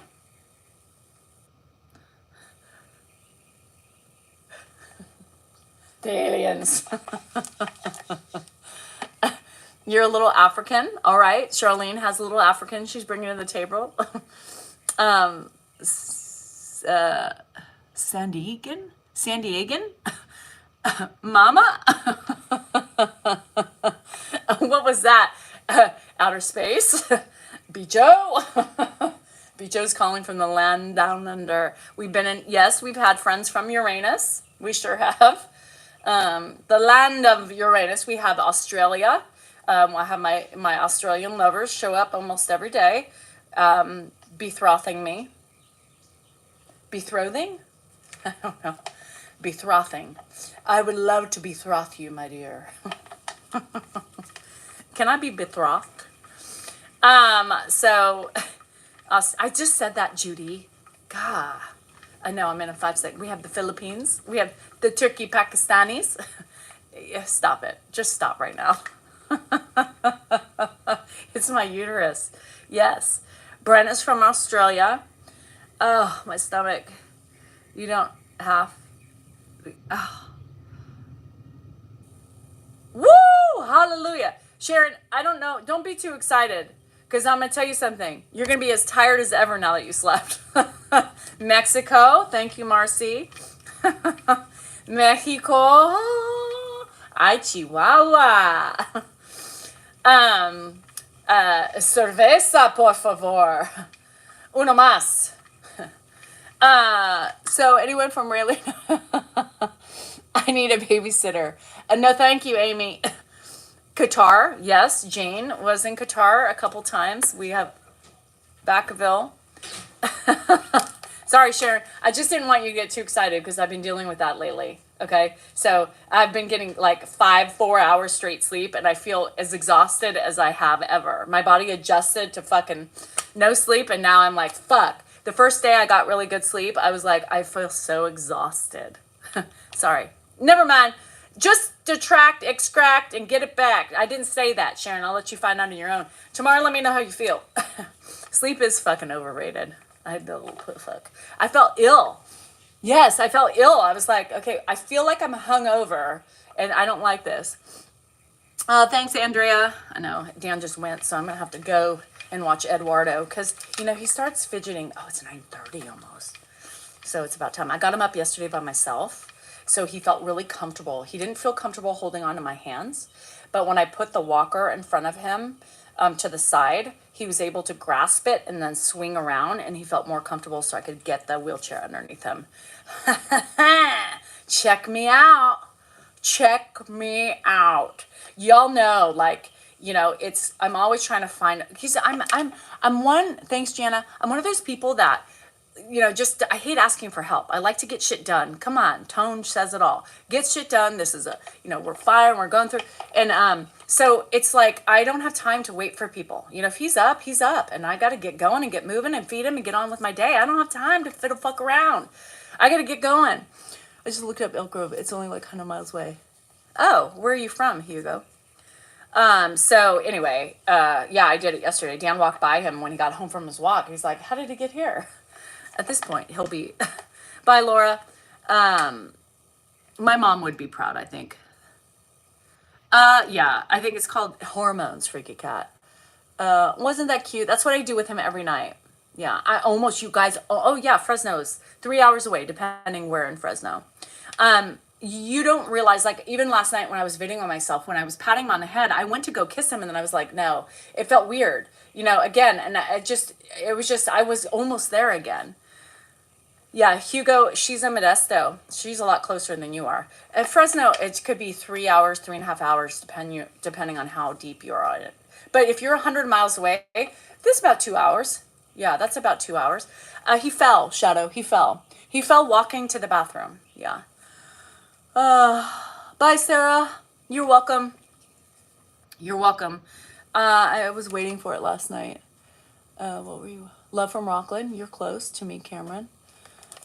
the aliens. You're a little African. All right. Charlene has a little African she's bringing to the table. San Diegan? Mama? What was that? Outer space? Bijo? Bijo's calling from the land down under. We've had friends from Uranus. We sure have. The land of Uranus, we have Australia. I have my Australian lovers show up almost every day, betrothing me. Betrothing? I don't know. Betrothing. I would love to betroth you, my dear. Can I be betrothed? So, I just said that, Judy. God. I know, I'm in a 5 second. We have the Philippines. We have the Turkey Pakistanis. Yeah, stop it. Just stop right now. It's my uterus. Yes. Brent is from Australia. Oh, my stomach. You don't have... Oh. Woo! Hallelujah. Sharon, I don't know. Don't be too excited. Because I'm going to tell you something. You're going to be as tired as ever now that you slept. Mexico. Thank you, Marcy. Mexico. Ay, Chihuahua. Cerveza, por favor. Uno más. So anyone from Raleigh? I need a babysitter. No, thank you, Amy. Qatar, yes. Jane was in Qatar a couple times. We have Vacaville. Sorry, Sharon. I just didn't want you to get too excited because I've been dealing with that lately. Okay, so I've been getting like 4 hours straight sleep, and I feel as exhausted as I have ever. My body adjusted to fucking no sleep, and now I'm like, fuck. The first day I got really good sleep, I was like, I feel so exhausted. Sorry. Never mind. Just detract, extract, and get it back. I didn't say that, Sharon. I'll let you find out on your own. Tomorrow, let me know how you feel. Sleep is fucking overrated. I felt ill. Yes, I felt ill. I was like, okay, I feel like I'm hungover, and I don't like this. Thanks, Andrea. I know, Dan just went, so I'm going to have to go and watch Eduardo, because, he starts fidgeting. Oh, it's 9:30 almost. So it's about time. I got him up yesterday by myself. So he felt really comfortable. He didn't feel comfortable holding onto my hands, but when I put the walker in front of him to the side, he was able to grasp it and then swing around, and he felt more comfortable so I could get the wheelchair underneath him. Check me out. Check me out. Y'all know, like, you know, I'm always trying to find, thanks Jana, I'm one of those people that, you know, just, I hate asking for help. I like to get shit done. Come on, tone says it all. Get shit done. This is you know, we're fire and we're going through. And so it's like, I don't have time to wait for people. You know, if he's up, he's up. And I got to get going and get moving and feed him and get on with my day. I don't have time to fiddle fuck around. I got to get going. I just looked up Elk Grove. It's only like 100 miles away. Oh, where are you from, Hugo? So anyway, yeah, I did it yesterday. Dan walked by him when he got home from his walk. He's like, how did he get here? At this point, he'll be, bye, Laura. My mom would be proud, I think. Yeah, I think it's called Hormones, Freaky Cat. Wasn't that cute? That's what I do with him every night. Yeah, you guys, oh yeah, Fresno's 3 hours away, depending where in Fresno. You don't realize, like, even last night when I was videoing myself, when I was patting him on the head, I went to go kiss him, and then I was like, no, it felt weird, you know, again, and I was almost there again. Yeah, Hugo, she's in Modesto. She's a lot closer than you are. At Fresno, it could be 3 hours, 3.5 hours, depending on how deep you're on it. But if you're 100 miles away, this is about 2 hours. Yeah, that's about 2 hours. He fell, Shadow. He fell. He fell walking to the bathroom. Yeah. Bye, Sarah. You're welcome. You're welcome. I was waiting for it last night. What were you? Love from Rockland. You're close to me, Cameron.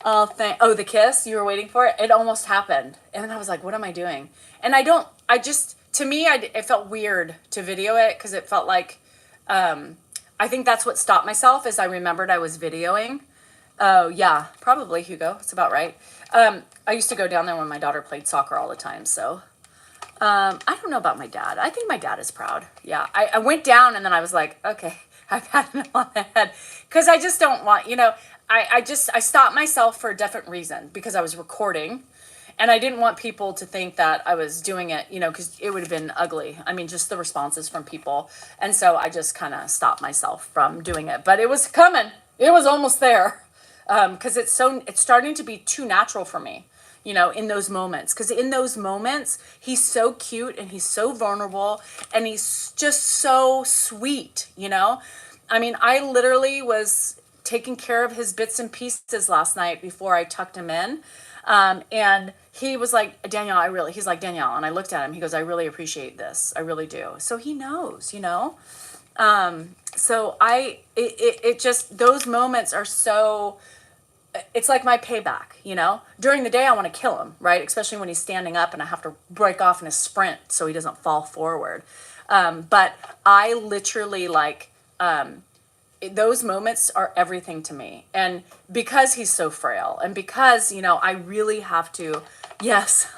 Oh, the kiss, you were waiting for it. It almost happened. And then I was like, what am I doing? And to me, it felt weird to video it, because it felt like, I think that's what stopped myself, is I remembered I was videoing. Oh yeah, probably, Hugo. It's about right. I used to go down there when my daughter played soccer all the time. So, I don't know about my dad. I think my dad is proud. Yeah. I went down and then I was like, okay, I've had him on the head, because I just don't want, you know, I stopped myself for a different reason, because I was recording and I didn't want people to think that I was doing it, you know, because it would have been ugly. I mean, just the responses from people. And so I just kind of stopped myself from doing it, but it was coming. It was almost there. Because it's starting to be too natural for me, you know, in those moments. Because in those moments, he's so cute and he's so vulnerable and he's just so sweet, you know. I mean, I literally was taking care of his bits and pieces last night before I tucked him in. And he was like, Danielle, he's like, Danielle. And I looked at him, he goes, I really appreciate this. I really do. So he knows, you know. So it just, those moments are so, it's like my payback, you know. During the day, I want to kill him, right? Especially when he's standing up and I have to break off in a sprint so he doesn't fall forward. But I literally those moments are everything to me. And because he's so frail and because, you know, I really have to, yes.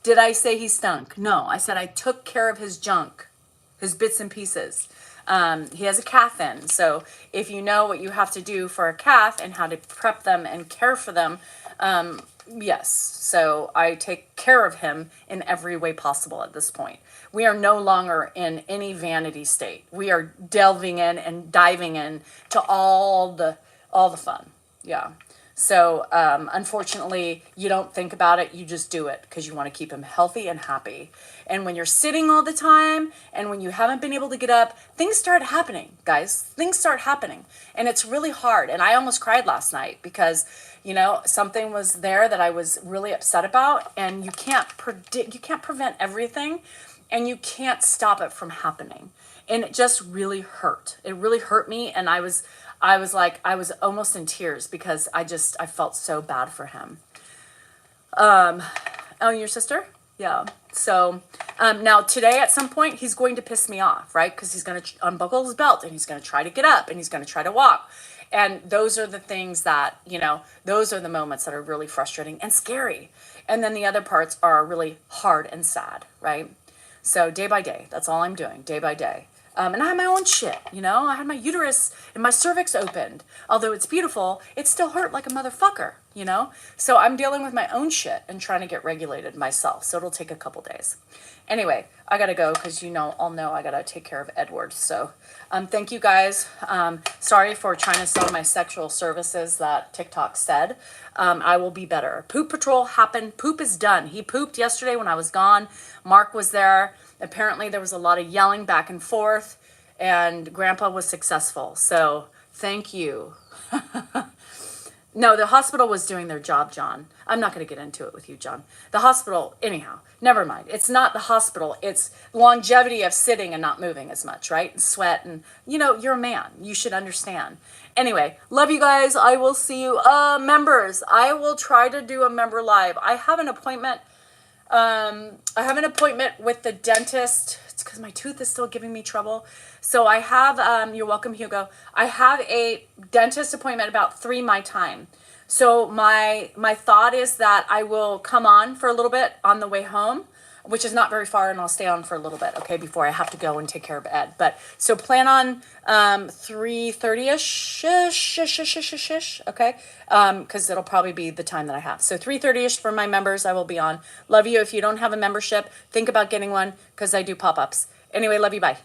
Did I say he stunk? No, I said I took care of his junk, his bits and pieces. He has a cath in. So if you know what you have to do for a cath and how to prep them and care for them, yes. So I take care of him in every way possible at this point. We are no longer in any vanity state. We are delving in and diving in to all the fun. Yeah. So, unfortunately, you don't think about it. You just do it because you want to keep him healthy and happy. And when you're sitting all the time and when you haven't been able to get up, things start happening, guys. Things start happening. And it's really hard. And I almost cried last night because, you know, something was there that I was really upset about. And you can't prevent everything. And you can't stop it from happening. And it just really hurt. It really hurt me. And I was almost in tears because I felt so bad for him. Oh, your sister? Yeah. So, now today at some point, he's going to piss me off, right? Because he's going to unbuckle his belt and he's going to try to get up and he's going to try to walk. And those are the things that, you know, those are the moments that are really frustrating and scary. And then the other parts are really hard and sad, right? So day by day, that's all I'm doing, day by day. And I had my own shit, you know? I had my uterus and my cervix opened. Although it's beautiful, it still hurt like a motherfucker, you know? So I'm dealing with my own shit and trying to get regulated myself. So it'll take a couple days. Anyway, I gotta go because I'll know I gotta take care of Edward. So thank you guys. Sorry for trying to sell my sexual services that TikTok said. I will be better. Poop patrol happened. Poop is done. He pooped yesterday when I was gone. Mark was there. Apparently there was a lot of yelling back and forth, and Grandpa was successful. So thank you. No, the hospital was doing their job, John. I'm not going to get into it with you, John. The hospital, anyhow, never mind. It's not the hospital. It's longevity of sitting and not moving as much, right? And sweat and, you're a man. You should understand. Anyway, love you guys. I will see you. Members, I will try to do a member live. I have an appointment. With the dentist. It's because my tooth is still giving me trouble. So I have, you're welcome, Hugo. I have a dentist appointment about 3 my time. So my thought is that I will come on for a little bit on the way home, which is not very far, and I'll stay on for a little bit, okay, before I have to go and take care of Ed. But so plan on 3:30ish, okay, because it'll probably be the time that I have. So 3:30ish for my members, I will be on. Love you. If you don't have a membership, think about getting one because I do pop-ups. Anyway, love you. Bye.